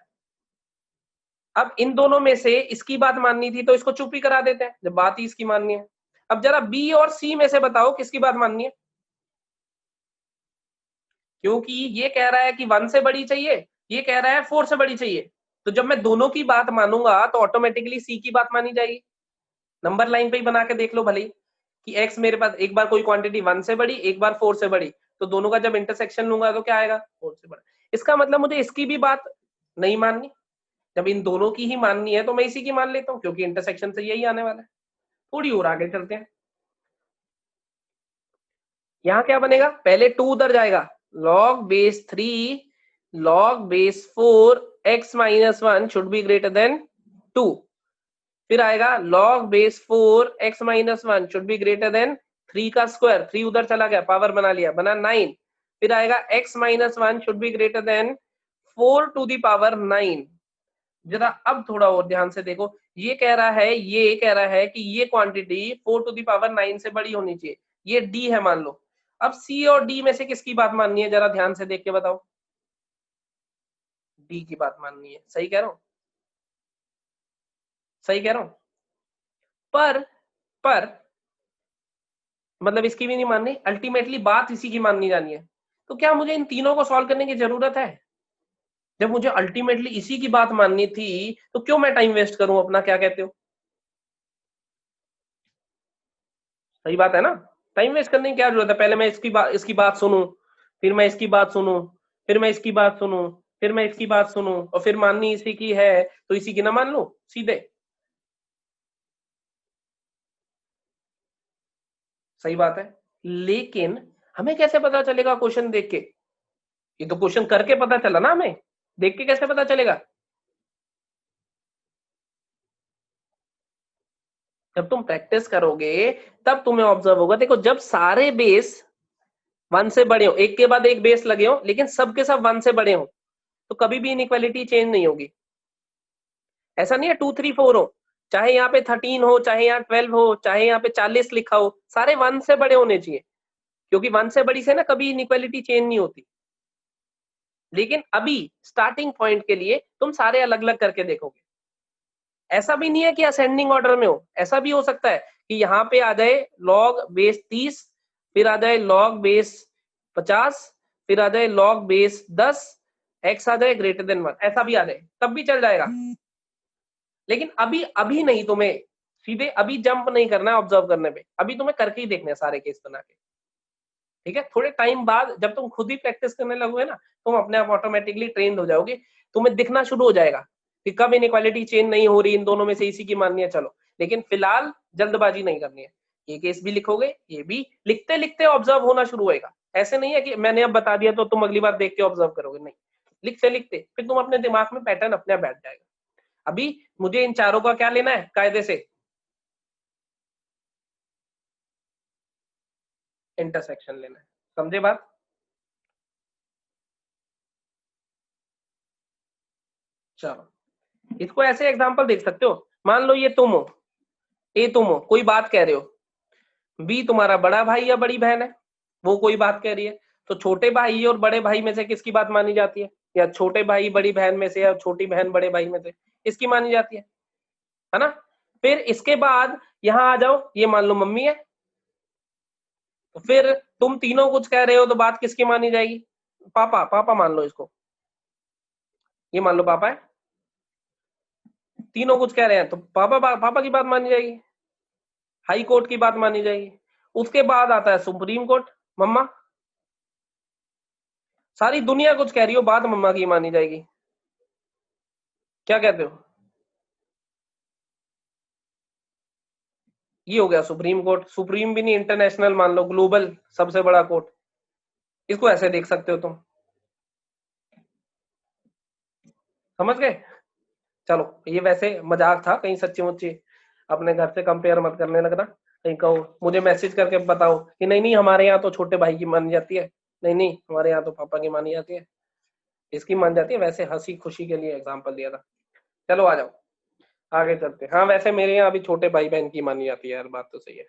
अब इन दोनों में से इसकी बात माननी थी तो इसको चुप ही करा देते हैं, जब बात ही इसकी माननी है। अब जरा बी और सी में से बताओ किसकी बात माननी है, क्योंकि ये कह रहा है कि 1 से बड़ी चाहिए, ये कह रहा है 4 से बड़ी चाहिए, तो जब मैं दोनों की बात मानूंगा तो ऑटोमेटिकली सी की बात मानी जाएगी। नंबर लाइन पे ही बना के देख लो भले ही, कि x मेरे पास एक बार कोई क्वांटिटी 1 से बड़ी, एक बार 4 से बड़ी, तो दोनों का जब इंटरसेक्शन लूंगा तो क्या आएगा, 4 से बड़ा। इसका मतलब मुझे इसकी भी बात नहीं माननी, जब इन दोनों की ही माननी है तो मैं इसी की मान लेता हूँ, क्योंकि इंटरसेक्शन से यही आने वाला है। थोड़ी और आगे चलते हैं, यहाँ क्या बनेगा, पहले 2 उधर जाएगा, log base 3 log base 4 x minus 1 should be greater then 2। फिर आएगा log base 4 x minus 1 should be greater then 3 का स्क्वायर, 3 उधर चला गया, पावर बना लिया, बना 9। फिर आएगा x minus 1 should be greater than 4 to the power 9। जरा अब थोड़ा और ध्यान से देखो, ये कह रहा है, ये कह रहा है कि ये क्वांटिटी 4 टू दी पावर 9 से बड़ी होनी चाहिए, ये d है मान लो। अब c और d में से किसकी बात माननी है, जरा ध्यान से देख के बताओ। d की बात माननी है, सही कह रहा हूं, सही कह रहा हूं। पर मतलब इसकी भी नहीं माननी, अल्टीमेटली बात इसी की माननी जानी है। तो क्या मुझे इन तीनों को सॉल्व करने की जरूरत है? जब मुझे अल्टीमेटली इसी की बात माननी थी तो क्यों मैं टाइम वेस्ट करूं अपना, क्या कहते हो? सही बात है ना? टाइम वेस्ट करने की क्या जरूरत है? पहले मैं इसकी बात सुनूं, फिर मैं इसकी बात सुनूं, फिर मैं इसकी बात सुनूं, फिर मैं इसकी बात सुनूं, और फिर माननी इसी की है तो इसी की ना मान लूं सीधे। सही बात है। लेकिन हमें कैसे पता चलेगा क्वेश्चन देख के? ये तो क्वेश्चन करके पता चला ना, हमें देख के कैसे पता चलेगा? जब तुम प्रैक्टिस करोगे तब तुम्हें ऑब्जर्व होगा। देखो, जब सारे बेस 1 से बड़े हो, एक के बाद एक बेस लगे हो, लेकिन सब के सब 1 से बड़े हो, तो कभी भी इनइक्वालिटी चेंज नहीं होगी। ऐसा नहीं है 2 3 4 हो, चाहे यहाँ पे 13 हो, चाहे यहाँ 12 हो, चाहे यहाँ पे 40 लिखा हो, सारे 1 से बड़े होने चाहिए, क्योंकि 1 से बड़ी से ना कभी इनइक्वालिटी चेंज नहीं होती। लेकिन अभी स्टार्टिंग पॉइंट के लिए तुम सारे अलग अलग करके देखोगे। ऐसा भी नहीं है कि असेंडिंग ऑर्डर में हो, ऐसा भी हो सकता है कि यहाँ पे आ जाए लॉग बेस 30, फिर आ जाए लॉग बेस 50, फिर आ जाए लॉग बेस 10, एक्स आ जाए ग्रेटर देन 1, ऐसा भी आ जाए, तब भी चल जाएगा। लेकिन अभी अभी नहीं, तुम्हें सीधे अभी जंप नहीं करना है ऑब्जर्व करने पे, अभी तुम्हें करके ही देखने हैं सारे केस बना के। ठीक है, थोड़े टाइम बाद जब तुम खुद ही प्रैक्टिस करने लगोगे ना, तुम अपने आप ऑटोमेटिकली ट्रेंड हो जाओगे, तुम्हें दिखना शुरू हो जाएगा कि कब इनइक्वालिटी चेंज नहीं हो रही, इन दोनों में से इसी की माननी है चलो। लेकिन फिलहाल जल्दबाजी नहीं करनी है, ये केस भी लिखोगे, ये भी लिखते लिखते ऑब्जर्व होना शुरू होएगा। ऐसे नहीं है कि मैंने अब बता दिया तो तुम अगली बार देख के ऑब्जर्व करोगे, नहीं, लिखते लिखते फिर तुम अपने दिमाग में पैटर्न अपने आप बैठ जाएगा। अभी मुझे इन चारों का क्या लेना है कायदे से? इंटरसेक्शन लेना है, समझे बात? चलो, इसको ऐसे एग्जांपल देख सकते हो। मान लो ये तुम हो, ए तुम हो, कोई बात कह रहे हो, बी तुम्हारा बड़ा भाई या बड़ी बहन है, वो कोई बात कह रही है, तो छोटे भाई और बड़े भाई में से किसकी बात मानी जाती है? या छोटे भाई बड़ी बहन में से, या छोटी बहन बड़े भाई में से, इसकी मानी जाती है ना? फिर इसके बाद यहाँ आ जाओ, ये मान लो मम्मी है, तो फिर तुम तीनों कुछ कह रहे हो तो बात किसकी मानी जाएगी? पापा, पापा मान लो इसको, ये मान लो पापा है, तीनों कुछ कह रहे हैं तो पापा की बात मानी जाएगी, हाई कोर्ट की बात मानी जाएगी। उसके बाद आता है सुप्रीम कोर्ट, मम्मा, सारी दुनिया कुछ कह रही हो, बात मम्मा की मानी जाएगी। क्या कहते हो? ये हो गया सुप्रीम कोर्ट, सुप्रीम भी नहीं, इंटरनेशनल मान लो, ग्लोबल सबसे बड़ा कोर्ट, इसको ऐसे देख सकते हो तुम। समझ गए? चलो, ये वैसे मजाक था, कहीं सच्ची मुच्ची अपने घर से कंपेयर मत करने लगना, कहीं कहो मुझे मैसेज करके बताओ कि नहीं नहीं हमारे यहाँ तो छोटे भाई की मानी जाती है, नहीं नहीं हमारे यहाँ तो पापा की मानी जाती है, इसकी मान जाती है। वैसे हंसी खुशी के लिए एग्जांपल दिया था। चलो आ जाओ, आगे चलते। हाँ, वैसे मेरे यहाँ भी छोटे भाई बहन की मानी जाती है यार, बात तो सही है।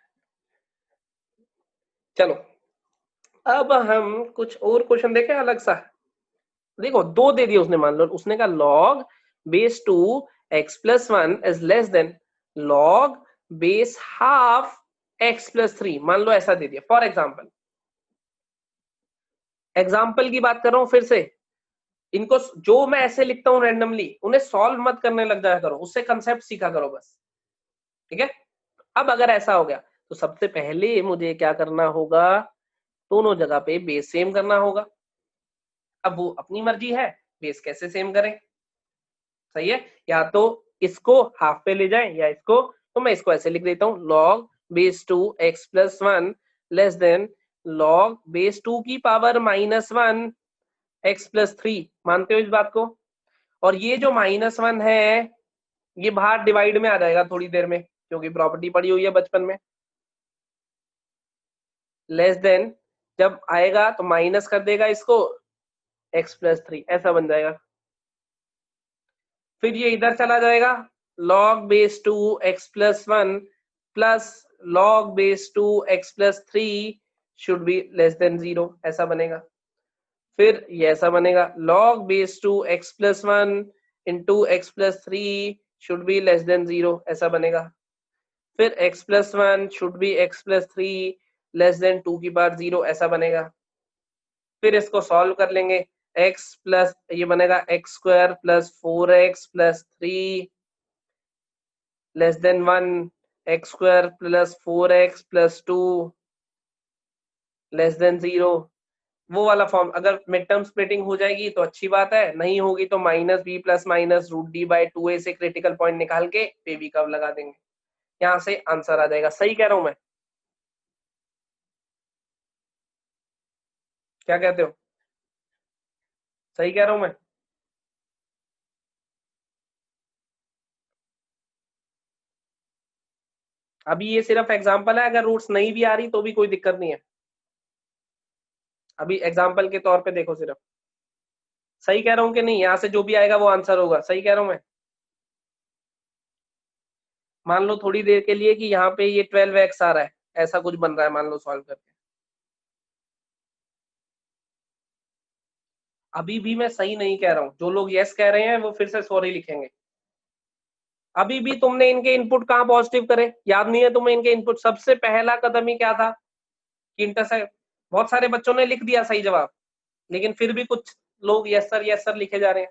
चलो, अब हम कुछ और क्वेश्चन देखें अलग सा। देखो, दो दे दिए उसने, मान लो उसने कहा log base 2 x plus 1 is less than log base half x plus 3, मान लो ऐसा दे दिया। फॉर एग्जाम्पल, एग्जाम्पल की बात कर रहा हूं फिर से, इनको जो मैं ऐसे लिखता हूं रैंडमली, उन्हें सॉल्व मत करने लग जाया करो, उससे कंसेप्ट सीखा करो बस। ठीक है? अब अगर ऐसा हो गया तो सबसे पहले मुझे क्या करना होगा? दोनों जगह पे बेस सेम करना होगा। अब वो अपनी मर्जी है, बेस कैसे सेम करें। सही है, या तो इसको हाफ पे ले जाएं या इसको, तो मैं इसको ऐसे लिख देता हूं, log base 2 x plus 1 less than log base 2 की पावर माइनस 1 x प्लस 3। मानते हो इस बात को? और ये जो माइनस 1 है ये बाहर डिवाइड में आ जाएगा थोड़ी देर में, क्योंकि प्रॉपर्टी पड़ी हुई है बचपन में। लेस देन जब आएगा तो माइनस कर देगा इसको, x प्लस 3 ऐसा बन जाएगा। फिर ये इधर चला जाएगा, log base 2 x plus 1 plus log base 2 x plus 3 should be less than 0, ऐसा बनेगा। फिर ये ऐसा बनेगा, log base 2 x plus 1 into x plus 3 should be less than 0, ऐसा बनेगा। फिर x plus 1 should B x plus 3 less than 2 की पावर 0, ऐसा बनेगा। फिर इसको सॉल्व कर लेंगे, x प्लस ये बनेगा x square plus 4x plus 3 less than 1, x square plus 4x plus 2 less than 0। वो वाला फॉर्म अगर मिड टर्म स्प्लिटिंग हो जाएगी तो अच्छी बात है, नहीं होगी तो minus b plus minus root d by 2a से क्रिटिकल पॉइंट निकाल के बेबी कर्व लगा देंगे, यहाँ से आंसर आ जाएगा। सही कह रहा हूं मैं? क्या कहते हो? सही कह रहा हूं मैं? अभी ये सिर्फ एग्जांपल है, अगर रूट्स नहीं भी आ रही तो भी कोई दिक्कत नहीं है। अभी एग्जांपल के तौर पे देखो सिर्फ। सही कह रहा हूं कि नहीं? यहाँ से जो भी आएगा वो आंसर होगा। सही कह रहा हूं मैं? मान लो थोड़ी देर के लिए कि यहाँ पे ये 12x आ रहा है, ऐसा कुछ बन रहा है, मान लो सॉल्व करके। अभी भी मैं सही नहीं कह रहा हूँ, जो लोग यस कह रहे हैं वो फिर से सॉरी लिखेंगे। अभी भी तुमने इनके इनपुट कहाँ पॉजिटिव करे, याद नहीं है तुम्हें? इनके इनपुट सबसे पहला कदम ही क्या था कि इंटरसेक्ट। बहुत सारे बच्चों ने लिख दिया सही जवाब, लेकिन फिर भी कुछ लोग यस सर लिखे जा रहे हैं।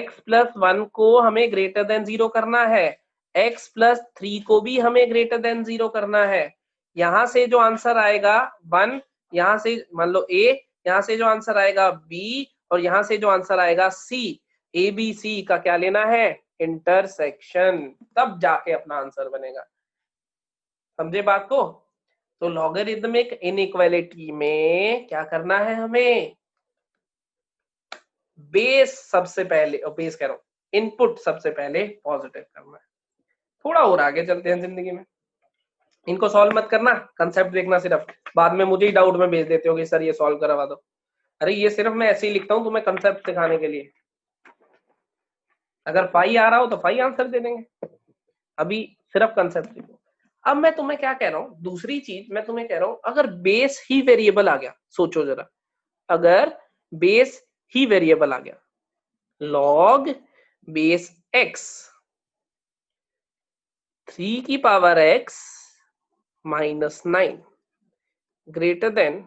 x प्लस 1 को हमें ग्रेटर देन 0 करना है, x प्लस 3 को भी हमें ग्रेटर देन 0 करना है। यहां से जो आंसर आएगा 1, यहां से मान लो a, यहां से जो आंसर आएगा b, और यहां से जो आंसर आएगा c। ए बी सी का क्या लेना है? इंटरसेक्शन, तब जाके अपना आंसर बनेगा। समझे बात को? तो लॉगरिदमिक इनइक्वालिटी में क्या करना है हमें? बेस सबसे पहले, बेस कह रहा हूं, इनपुट सबसे पहले पॉजिटिव करना है। थोड़ा और आगे चलते हैं जिंदगी में। इनको सॉल्व मत करना, कंसेप्ट देखना सिर्फ, बाद में मुझे ही डाउट में भेज देते हो कि सर ये सॉल्व करवा दो। अरे ये सिर्फ मैं ऐसे ही लिखता हूँ तुम्हें कंसेप्ट सिखाने के लिए। अगर फाई आ रहा हो तो फाई आंसर दे देंगे, अभी सिर्फ कंसेप्ट लिखो। अब मैं तुम्हें क्या कह रहा हूँ, दूसरी चीज मैं तुम्हें कह रहा हूँ, अगर बेस ही वेरिएबल आ गया, सोचो जरा, अगर बेस ही वेरिएबल आ गया, लॉग बेस x 3 की power x minus 9 greater than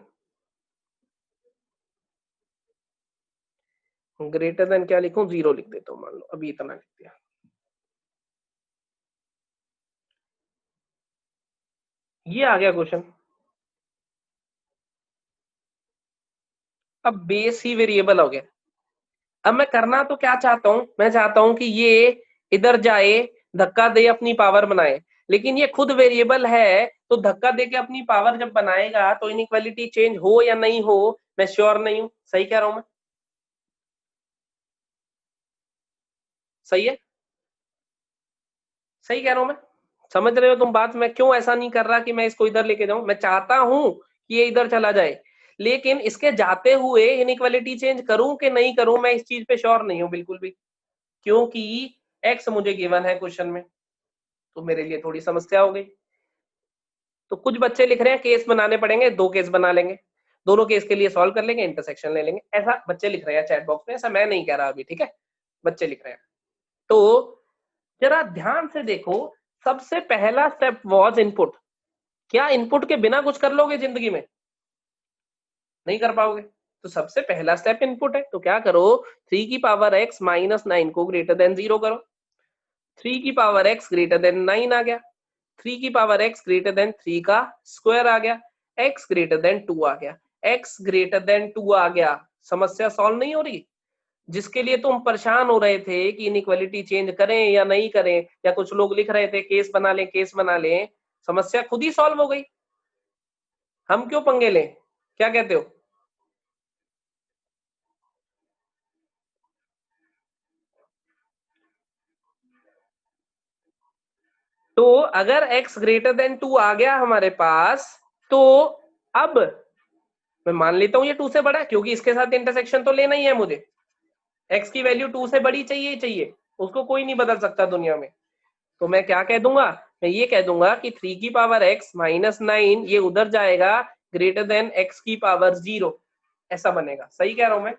क्या लिखूं? 0 लिख देता हूं, मान लो अभी इतना लिख दिया। ये आ गया क्वेश्चन। अब बेस ही वेरिएबल हो गया। अब मैं करना तो क्या चाहता हूं, मैं चाहता हूं कि ये इधर जाए, धक्का दे, अपनी पावर बनाए, लेकिन ये खुद वेरिएबल है, तो धक्का दे के अपनी पावर जब बनाएगा तो इनइक्वालिटी चेंज हो या नहीं हो, मैं श्योर नहीं हूं। सही कह रहा हूं मैं? सही है? सही कह रहा हूं मैं? समझ रहे हो तुम बात? मैं क्यों ऐसा नहीं कर रहा कि मैं इसको इधर लेके जाऊं, मैं चाहता हूं कि ये इधर चला जाए, लेकिन इसके जाते हुए इनइक्वालिटी चेंज करूं कि नहीं करूं, मैं इस चीज पे श्योर नहीं हूं बिल्कुल भी, क्योंकि एक्स मुझे गिवन है क्वेश्चन में, तो मेरे लिए थोड़ी समस्या हो गई। तो कुछ बच्चे लिख रहे हैं केस बनाने पड़ेंगे, 2 केस बना लेंगे, दोनों केस के लिए सॉल्व कर लेंगे, इंटरसेक्शन ले लेंगे, ऐसा बच्चे लिख रहे हैं चैट बॉक्स में, ऐसा मैं नहीं कह रहा अभी, ठीक है? बच्चे लिख रहे हैं। तो जरा ध्यान से देखो, सबसे पहला स्टेप वाज इनपुट। क्या इनपुट के बिना कुछ कर लोगे जिंदगी में? नहीं कर पाओगे। तो सबसे पहला स्टेप इनपुट है, तो क्या करो, 3 की पावर x माइनस 9 को ग्रेटर देन 0 करो। 3 की पावर x ग्रेटर देन 9 आ गया, 3 की पावर x ग्रेटर देन 3 का स्क्वायर आ गया, x ग्रेटर देन 2 आ गया, x ग्रेटर देन 2 आ गया। समस्या सॉल्व नहीं हो रही? जिसके लिए तुम परेशान हो रहे थे कि इनइक्वालिटी चेंज करें या नहीं करें, या कुछ लोग लिख रहे थे केस बना लें, केस बना लें, समस्या खुद ही सॉल्व हो गई। हम क्यों पंगे लें? क्या कहते हो? तो अगर x ग्रेटर देन 2 आ गया हमारे पास, तो अब मैं मान लेता हूं ये 2 से बड़ा है, क्योंकि इसके साथ इंटरसेक्शन तो लेना ही है मुझे। x की वैल्यू 2 से बड़ी चाहिए ही चाहिए, उसको कोई नहीं बदल सकता दुनिया में। तो मैं क्या कह दूंगा, मैं ये कह दूंगा कि 3 की पावर x माइनस 9 ये उधर जाएगा, ग्रेटर देन x की पावर 0, ऐसा बनेगा। सही कह रहा हूं मैं?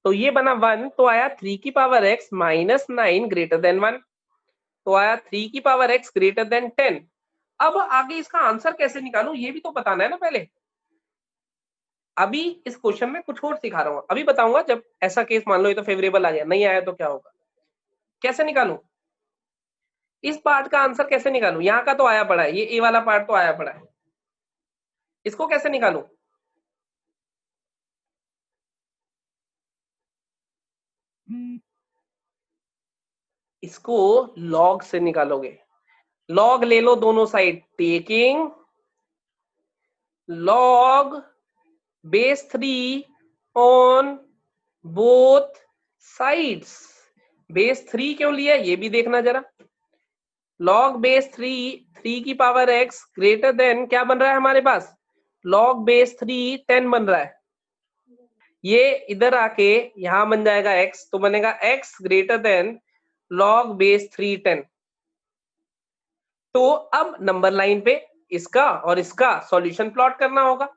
तो ये बना 1, तो आया 3 की power x minus 9 greater than 1, तो आया 3 की पावर x ग्रेटर देन 10। अब आगे इसका आंसर कैसे निकालूं, ये भी तो बताना है ना पहले। अभी इस क्वेश्चन में कुछ और सिखा रहा हूं, अभी बताऊंगा जब ऐसा केस मान लो ये तो फेवरेबल आ गया, नहीं आया तो क्या होगा, कैसे निकालूं इस पार्ट का आंसर, कैसे निकालूं, यहाँ का तो आया पड़ा है, ये ए वाला पार्ट तो आया पड़ा है, इसको कैसे निकालूं, इसको लॉग से निकालोगे, लॉग ले लो दोनों side, taking log base 3 on both sides। base 3 क्यों लिया ये भी देखना जरा, log base 3 की पावर x ग्रेटर देन क्या बन रहा है हमारे पास, log base 3 10 बन रहा है, ये इधर आके यहां बन जाएगा x, तो बनेगा x greater then log base 3 10। तो अब नंबर लाइन पे इसका और इसका सॉल्यूशन प्लॉट करना होगा,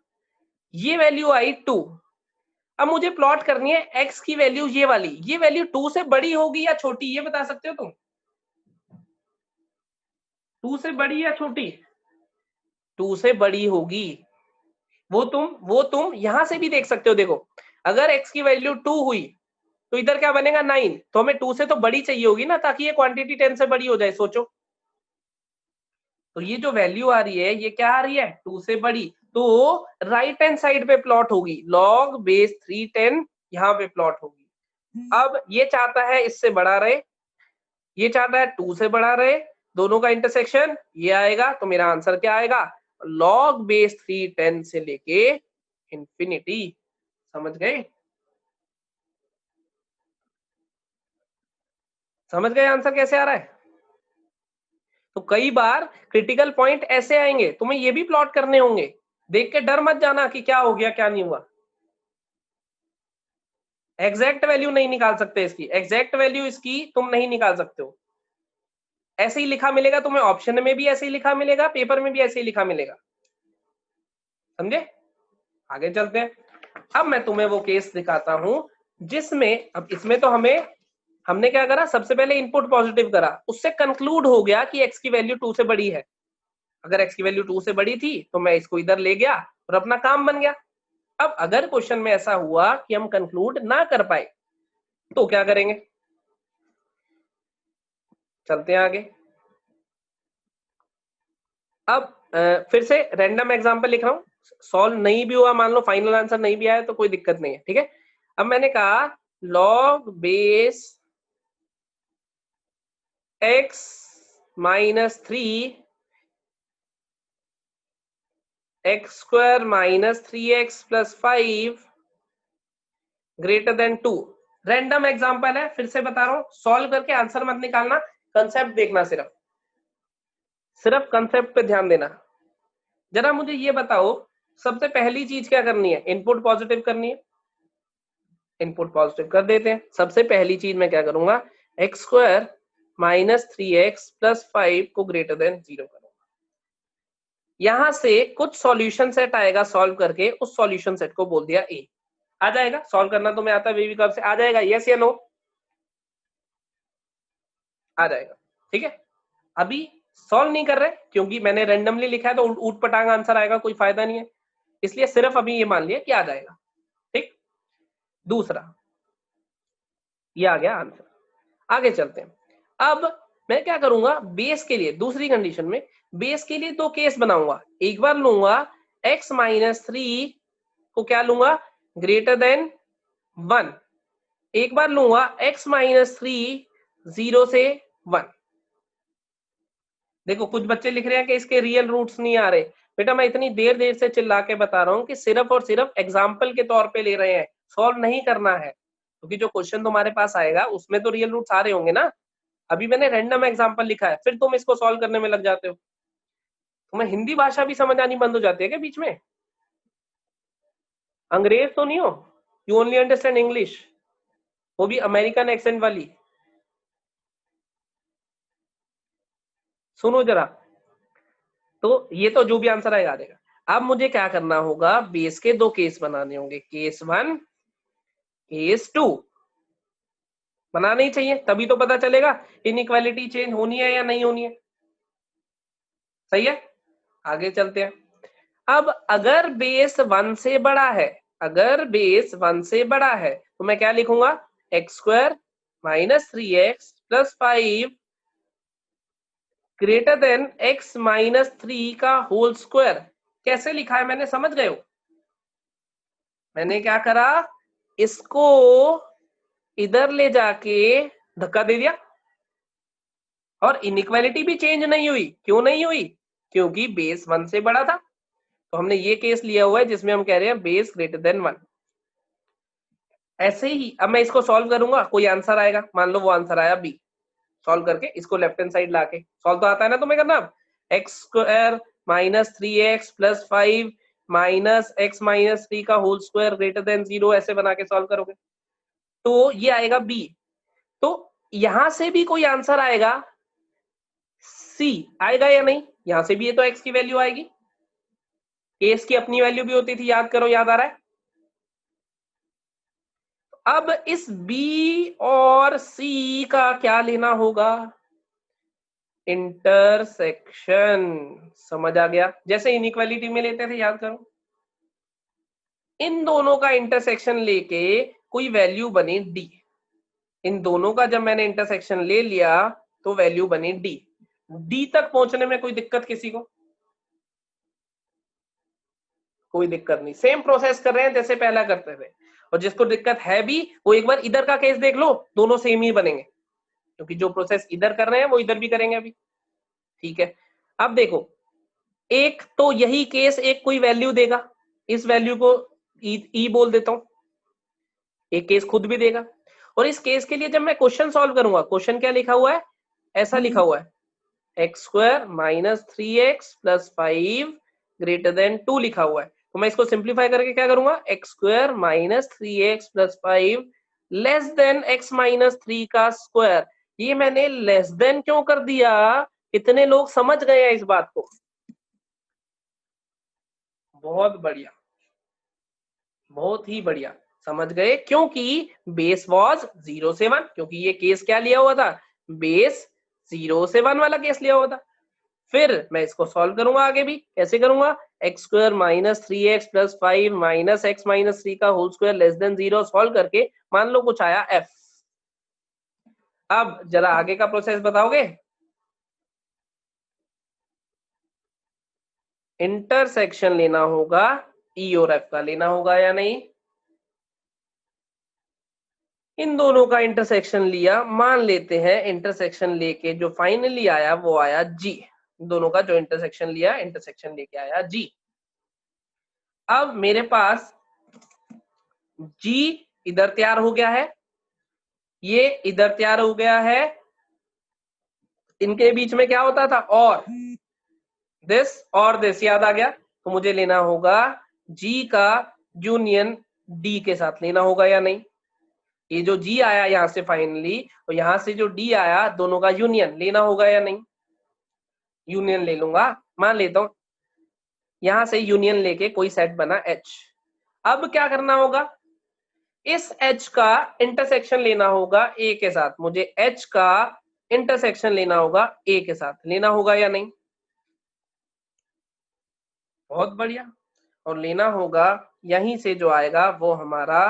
ये वैल्यू आई 2, अब मुझे प्लॉट करनी है x की वैल्यू ये वाली, ये वैल्यू 2 से बड़ी होगी या छोटी, ये बता सकते हो तुम, 2 से बड़ी या छोटी, 2 से बड़ी होगी, वो तुम यहां से भी देख सकते हो, देखो अगर x की वैल्यू 2 हुई तो इधर क्या बनेगा 9, तो हमें 2 से तो बड़ी चाहिए होगी ना, ताकि ये क्वांटिटी 10 से बड़ी हो जाए, सोचो, तो ये जो वैल्यू आ रही है ये क्या आ रही है 2 से बड़ी, तो राइट हैंड साइड पे प्लॉट होगी, log बेस 3 10 यहाँ पे प्लॉट होगी। अब ये चाहता है इससे बड़ा रहे, ये चाहता है 2 से बड़ा रहे, दोनों का इंटरसेक्शन ये आएगा, तो मेरा आंसर क्या आएगा, log बेस 3 10 से लेके इंफिनिटी, समझ गए, समझ गए आंसर कैसे आ रहा है। तो कई बार क्रिटिकल पॉइंट ऐसे आएंगे, तुम्हें ये भी प्लॉट करने होंगे, देख के डर मत जाना कि क्या हो गया क्या नहीं हुआ, एग्जैक्ट वैल्यू नहीं निकाल सकते इसकी, एग्जैक्ट वैल्यू इसकी तुम नहीं निकाल सकते हो, ऐसे ही लिखा मिलेगा तुम्हें, ऑप्शन में भी ऐसे ही लिखा मिलेगा, पेपर में भी ऐसे ही लिखा मिलेगा, समझे, आगे चलते हैं। अब मैं तुम्हें वो केस दिखाता हूं जिसमें, अब इसमें तो हमने क्या करा, सबसे पहले इनपुट पॉजिटिव करा, उससे कंक्लूड हो गया कि x की वैल्यू 2 से बड़ी है, अगर x की वैल्यू 2 से बड़ी थी तो मैं इसको इधर ले गया और अपना काम बन गया। अब अगर क्वेश्चन में ऐसा हुआ कि हम कंक्लूड ना कर पाए तो क्या करेंगे, चलते हैं आगे। अब फिर से रैंडम एग्जांपल लिख रहा हूं, सॉल्व नहीं भी हुआ, मान लो फाइनल आंसर नहीं भी आया तो कोई दिक्कत नहीं है, ठीक है। अब मैंने कहा log base x minus 3 x square minus 3x plus 5 greater than 2, random example है, फिर से बता रहा हूं, सॉल्व करके आंसर मत निकालना, कंसेप्ट देखना, सिर्फ कंसेप्ट पे ध्यान देना। जरा मुझे ये बताओ, सबसे पहली चीज क्या करनी है, इनपुट पॉजिटिव करनी है, इनपुट पॉजिटिव कर देते हैं। सबसे पहली चीज मैं क्या करूंगा, x square minus 3x plus 5 को ग्रेटर देन 0 करूंगा, यहां से कुछ सॉल्यूशन सेट आएगा, सॉल्व करके उस सॉल्यूशन सेट को बोल दिया ए, आ जाएगा, सॉल्व करना तो मैं आता है बेबी, कब से आ जाएगा, यस या नो, आ जाएगा, ठीक है। अभी सॉल्व नहीं कर रहे क्योंकि मैंने रैंडमली लिखा है, तो ऊट पटांग आंसर आएगा, कोई फायदा नहीं है, इसलिए सिर्फ अभी ये मान लिया कि आ जाएगा, ठीक। दूसरा ये आ गया आंसर, आगे चलते हैं। अब मैं क्या करूंगा, बेस के लिए दूसरी कंडीशन में, बेस के लिए दो केस बनाऊंगा, एक बार लूंगा x माइनस 3 को क्या लूंगा, ग्रेटर देन 1, एक बार लूंगा x माइनस 3 0 से 1। देखो कुछ बच्चे लिख रहे हैं कि इसके रियल रूट्स नहीं आ रहे, बेटा मैं इतनी देर देर से चिल्ला के बता रहा हूँ कि सिर्फ और सिर्फ एग्जाम्पल के तौर पे ले रहे हैं, सॉल्व नहीं करना है, क्योंकि जो क्वेश्चन तुम्हारे पास आएगा उसमें तो रियल रूट्स आ रहे होंगे ना। अभी मैंने रैंडम एग्जांपल लिखा है, फिर तुम इसको सॉल्व करने में लग जाते हो, तुम्हें हिंदी भाषा भी समझ आनी बंद हो जाती है क्या बीच में, अंग्रेज तो नहीं हो, यू ओनली अंडरस्टैंड इंग्लिश, वो भी अमेरिकन एक्सेंट वाली, सुनो जरा, तो ये तो जो भी आंसर आएगा आ जाएगा। अब मुझे क्या करना होगा, बेस के दो केस बनाने होंगे, केस 1 केस 2 बनाने ही चाहिए, तभी तो पता चलेगा इनइक्वालिटी चेंज होनी है या नहीं होनी है, सही है। आगे चलते हैं। अब अगर बेस 1 से बड़ा है, अगर बेस 1 से बड़ा है तो मैं क्या लिखूंगा, x square minus 3x plus 5 greater than x minus 3 का होल स्क्वायर। कैसे लिखा है मैंने, समझ गए हो? मैंने क्या करा, इसको इधर ले जाके धक्का दे दिया और इनइक्वालिटी भी चेंज नहीं हुई। क्यों नहीं हुई? क्योंकि बेस 1 से बड़ा था। तो हमने ये केस लिया हुआ है जिसमें हम कह रहे हैं बेस ग्रेटर देन 1। ऐसे ही अब मैं इसको सॉल्व करूंगा, कोई आंसर आएगा, मान लो वो आंसर आया बी। सॉल्व करके इसको लेफ्ट हैंड साइड लाके, सॉल्व तो आता है ना तुम्हें करना। X square minus 3x plus 5 minus x minus 3 का होल स्क्वायर ग्रेटर देन 0, ऐसे बना के सॉल्व करोगे तो ये आएगा बी। तो यहां से भी कोई आंसर आएगा, सी आएगा या नहीं? यहां से भी ये तो x की वैल्यू आएगी, केस की अपनी वैल्यू भी होती थी, याद करो, याद आ रहा है? अब इस B और C का क्या लेना होगा, इंटरसेक्शन। समझ आ गया? जैसे इनइक्वालिटी में लेते थे, याद करो, इन दोनों का इंटरसेक्शन लेके कोई वैल्यू बने D। इन दोनों का जब मैंने इंटरसेक्शन ले लिया तो वैल्यू बनी D। D तक पहुंचने में कोई दिक्कत किसी को? कोई दिक्कत नहीं, सेम प्रोसेस कर रहे हैं जैसे पहला करते थे। और जिसको दिक्कत है भी वो एक बार इधर का केस देख लो, दोनों सेम ही बनेंगे, क्योंकि जो प्रोसेस इधर कर रहे हैं वो इधर भी करेंगे अभी। ठीक है, अब देखो, एक तो यही केस एक कोई वैल्यू देगा, इस वैल्यू को ई बोल देता हूं, एक केस खुद भी देगा। और इस केस के लिए जब मैं क्वेश्चन सॉल्व करूंगा, क्वेश्चन क्या लिखा हुआ है, ऐसा लिखा हुआ है, x square minus 3x plus 5 greater than 2 लिखा हुआ है। तो मैं इसको सिंप्लीफाई करके क्या करूंगा, x square minus 3x plus 5 less than x minus 3 का स्क्वायर। ये मैंने लेस देन क्यों कर दिया, कितने लोग समझ गए हैं इस बात को? बहुत बढ़िया, बहुत ही बढ़िया समझ गए, क्योंकि बेस वॉज 0 से 1, क्योंकि ये केस क्या लिया हुआ था, बेस 0 से 1 वाला केस लिया हुआ था। फिर मैं इसको सॉल्व करूंगा, आगे भी कैसे करूंगा, x square minus 3x plus 5 minus x minus 3 का whole square less than 0 solve करके मान लो कुछ आया f। अब जरा आगे का प्रोसेस बताओगे? इंटरसेक्शन लेना होगा, ई और एफ का लेना होगा या नहीं? इन दोनों का इंटरसेक्शन लिया, मान लेते हैं इंटरसेक्शन लेके जो फाइनली आया वो आया जी। दोनों का जो इंटरसेक्शन लिया, इंटरसेक्शन लेके आया जी। अब मेरे पास जी इधर तैयार हो गया है, ये इधर तैयार हो गया है, इनके बीच में क्या होता था, और दिस याद आ गया। तो मुझे लेना होगा जी का यूनियन डी के साथ लेना होगा या नहीं? ये जो जी आया यहां से फाइनली, और यहां से जो डी आया, दोनों का यूनियन लेना होगा या नहीं? यूनियन ले लूंगा, मान लेता हूं यहां से यूनियन लेके कोई सेट बना H। अब क्या करना होगा, इस H का इंटरसेक्शन लेना होगा A के साथ, मुझे H का इंटरसेक्शन लेना होगा A के साथ, लेना होगा या नहीं? बहुत बढ़िया। और लेना होगा, यहीं से जो आएगा वो हमारा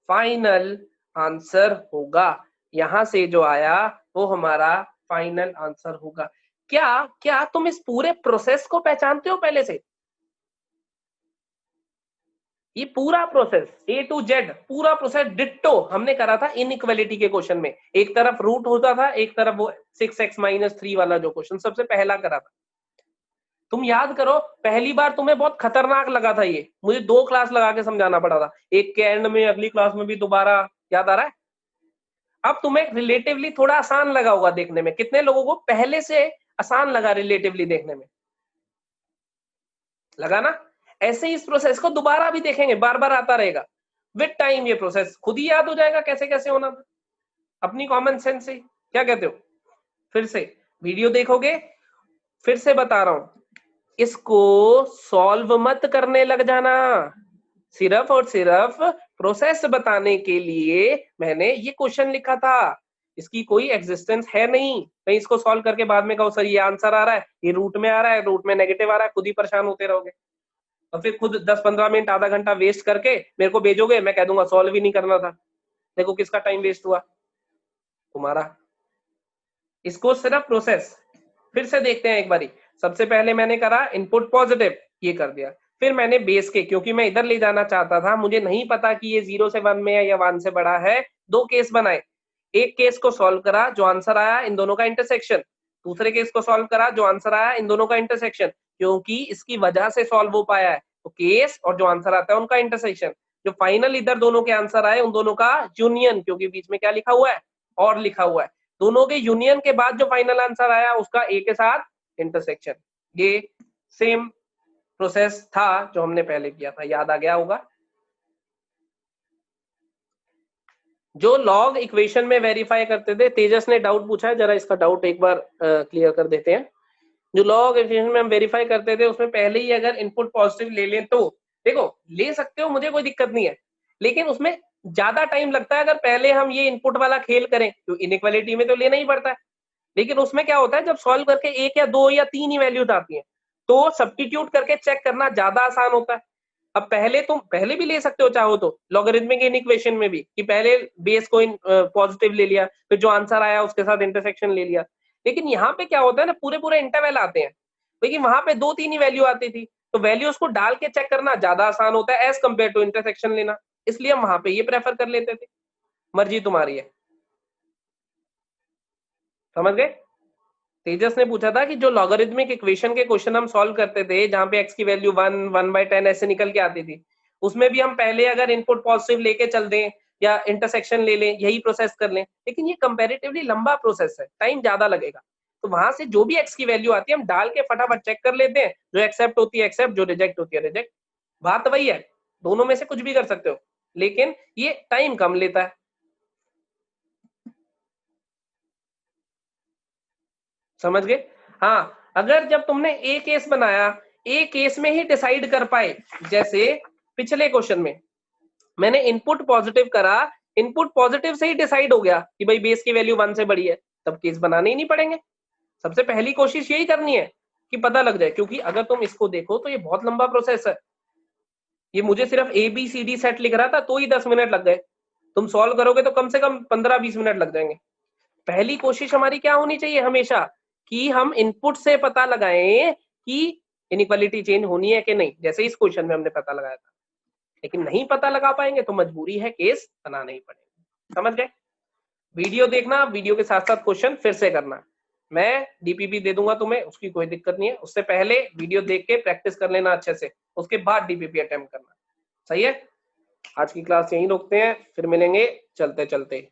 फाइनल आंसर होगा, यहां से जो आया वो हमारा फाइनल आंसर होगा। क्या क्या तुम इस पूरे प्रोसेस को पहचानते हो पहले से? ये पूरा प्रोसेस A to Z, पूरा प्रोसेस डिट्टो हमने करा था इनइक्वालिटी के क्वेश्चन में। एक तरफ रूट होता था, एक तरफ वो 6x माइनस 3 वाला जो क्वेश्चन सबसे पहला करा था। तुम याद करो, पहली बार तुम्हें बहुत खतरनाक लगा था ये, मुझे 2 क्लास लगा के समझाना पड़ा था, एक के एंड में, अगली क्लास में भी दोबारा। याद आ रहा है? अब तुम्हें रिलेटिवली थोड़ा आसान लगा होगा देखने में, कितने लोगों को पहले से आसान लगा रिलेटिवली देखने में? लगा ना? ऐसे ही इस प्रोसेस को दोबारा भी देखेंगे, बार बार आता रहेगा, विद टाइम ये प्रोसेस खुद ही याद हो जाएगा कैसे कैसे होना था, अपनी कॉमन सेंस से। क्या कहते हो? फिर से वीडियो देखोगे, फिर से बता रहा हूं, इसको सॉल्व मत करने लग जाना, सिर्फ और सिर्फ प्रोसेस बताने के लिए मैंने ये क्वेश्चन लिखा था, इसकी कोई एग्जिस्टेंस है नहीं। कहीं इसको सॉल्व करके बाद में कहो सर ये आंसर आ रहा है, ये रूट में आ रहा है, रूट में नेगेटिव आ रहा है, खुद ही परेशान होते रहोगे। और फिर खुद 10-15 मिनट आधा घंटा वेस्ट करके मेरे को भेजोगे, मैं कह दूंगा सॉल्व ही नहीं करना था। देखो किसका टाइम वेस्ट हुआ, तुम्हारा। इसको सिर्फ प्रोसेस फिर से देखते हैं एक बारी। सबसे पहले मैंने करा इनपुट पॉजिटिव, ये कर दिया। फिर मैंने बेस के, क्योंकि मैं इधर ले जाना चाहता था, मुझे नहीं पता कि ये 0 से 1 में है या 1 से बड़ा है, 2 केस बनाए। एक केस को सॉल्व करा, जो आंसर आया इन दोनों का इंटरसेक्शन। दूसरे केस को सॉल्व करा, जो आंसर आया इन दोनों का इंटरसेक्शन, क्योंकि इसकी वजह से सॉल्व हो पाया है। तो केस और जो आंसर आता है उनका इंटरसेक्शन। जो फाइनल इधर दोनों के आंसर आए उन दोनों का यूनियन, क्योंकि बीच में क्या लिखा हुआ है, और लिखा हुआ है। दोनों के यूनियन के बाद जो फाइनल आंसर आया उसका ए के साथ इंटरसेक्शन। ये सेम प्रोसेस था जो हमने पहले किया था, याद आ गया होगा। जो लॉग इक्वेशन में वेरीफाई करते थे, तेजस ने डाउट पूछा है, जरा इसका डाउट एक बार क्लियर कर देते हैं। जो लॉग इक्वेशन में हम वेरीफाई करते थे उसमें पहले ही अगर इनपुट पॉजिटिव ले लें तो देखो ले सकते हो, मुझे कोई दिक्कत नहीं है, लेकिन उसमें ज्यादा टाइम लगता है अगर पहले हम ये इनपुट वाला खेल करें, तो इनइक्वालिटी में तो लेना ही पड़ता है। लेकिन उसमें क्या होता है, जब सॉल्व करके 1 या 2 या 3 ही वैल्यूज आती हैं तो सब्स्टिट्यूट करके चेक करना ज्यादा आसान होता है। अब पहले तुम पहले भी ले सकते हो चाहो तो लॉगरिथमिक इक्वेशन में भी, कि पहले बेस को पॉजिटिव ले लिया, फिर जो आंसर आया उसके साथ इंटरसेक्शन ले लिया। लेकिन यहाँ पे क्या होता है ना, पूरे पूरे इंटरवल आते हैं, लेकिन वहां पे 2-3 ही वैल्यू आती थी, तो वैल्यूज को डाल के चेक करना ज्यादा आसान होता है एज कम्पेयर टू इंटरसेक्शन लेना। इसलिए हम वहां पे ये प्रेफर कर लेते थे। मर्जी तुम्हारी है, समझ गए। तेजस ने पूछा था कि जो लॉगरिथमिक इक्वेशन के क्वेश्चन हम सॉल्व करते थे, जहां पे x की वैल्यू 1, 1/10 ऐसे निकल के आती थी, उसमें भी हम पहले अगर इनपुट पॉजिटिव लेके चल दें या इंटरसेक्शन ले लें, यही प्रोसेस कर लें, लेकिन ये कंपैरेटिवली लंबा प्रोसेस है, टाइम ज्यादा लगेगा। तो वहां से जो भी x की वैल्यू आती है हम डाल के फटाफट चेक कर लेते हैं, जो एक्सेप्ट होती है एक्सेप्ट, जो रिजेक्ट होती है रिजेक्ट। बात वही है, दोनों में से कुछ भी कर सकते हो, लेकिन ये टाइम कम लेता है। समझ गए। हाँ, अगर जब तुमने ए केस बनाया, ए केस में ही डिसाइड कर पाए, जैसे पिछले क्वेश्चन में मैंने इनपुट पॉजिटिव करा, इनपुट पॉजिटिव से ही डिसाइड हो गया कि भाई बेस की वैल्यू 1 से बड़ी है, तब केस बनाने ही नहीं पड़ेंगे। सबसे पहली कोशिश यही करनी है कि पता लग जाए, क्योंकि अगर तुम इसको देखो तो ये बहुत लंबा प्रोसेस है। ये मुझे सिर्फ ABCD सेट लिख रहा था तो ही 10 मिनट लग गए, तुम सॉल्व करोगे तो कम से कम 15-20 मिनट लग जाएंगे। पहली कोशिश हमारी क्या होनी चाहिए हमेशा, कि हम इनपुट से पता लगाएं कि इनइक्वालिटी चेंज होनी है कि नहीं, जैसे इस क्वेश्चन में हमने पता लगाया था। लेकिन नहीं पता लगा पाएंगे तो मजबूरी है केस बनाना ही पड़ेगा। समझ गए। वीडियो देखना, वीडियो के साथ साथ क्वेश्चन फिर से करना। मैं डीपीपी दे दूंगा तुम्हें, उसकी कोई दिक्कत नहीं है। उससे पहले वीडियो देख के प्रैक्टिस कर लेना अच्छे से, उसके बाद डीपीपी अटेम्प्ट करना। सही है। आज की क्लास यहीं रोकते हैं, फिर मिलेंगे चलते चलते।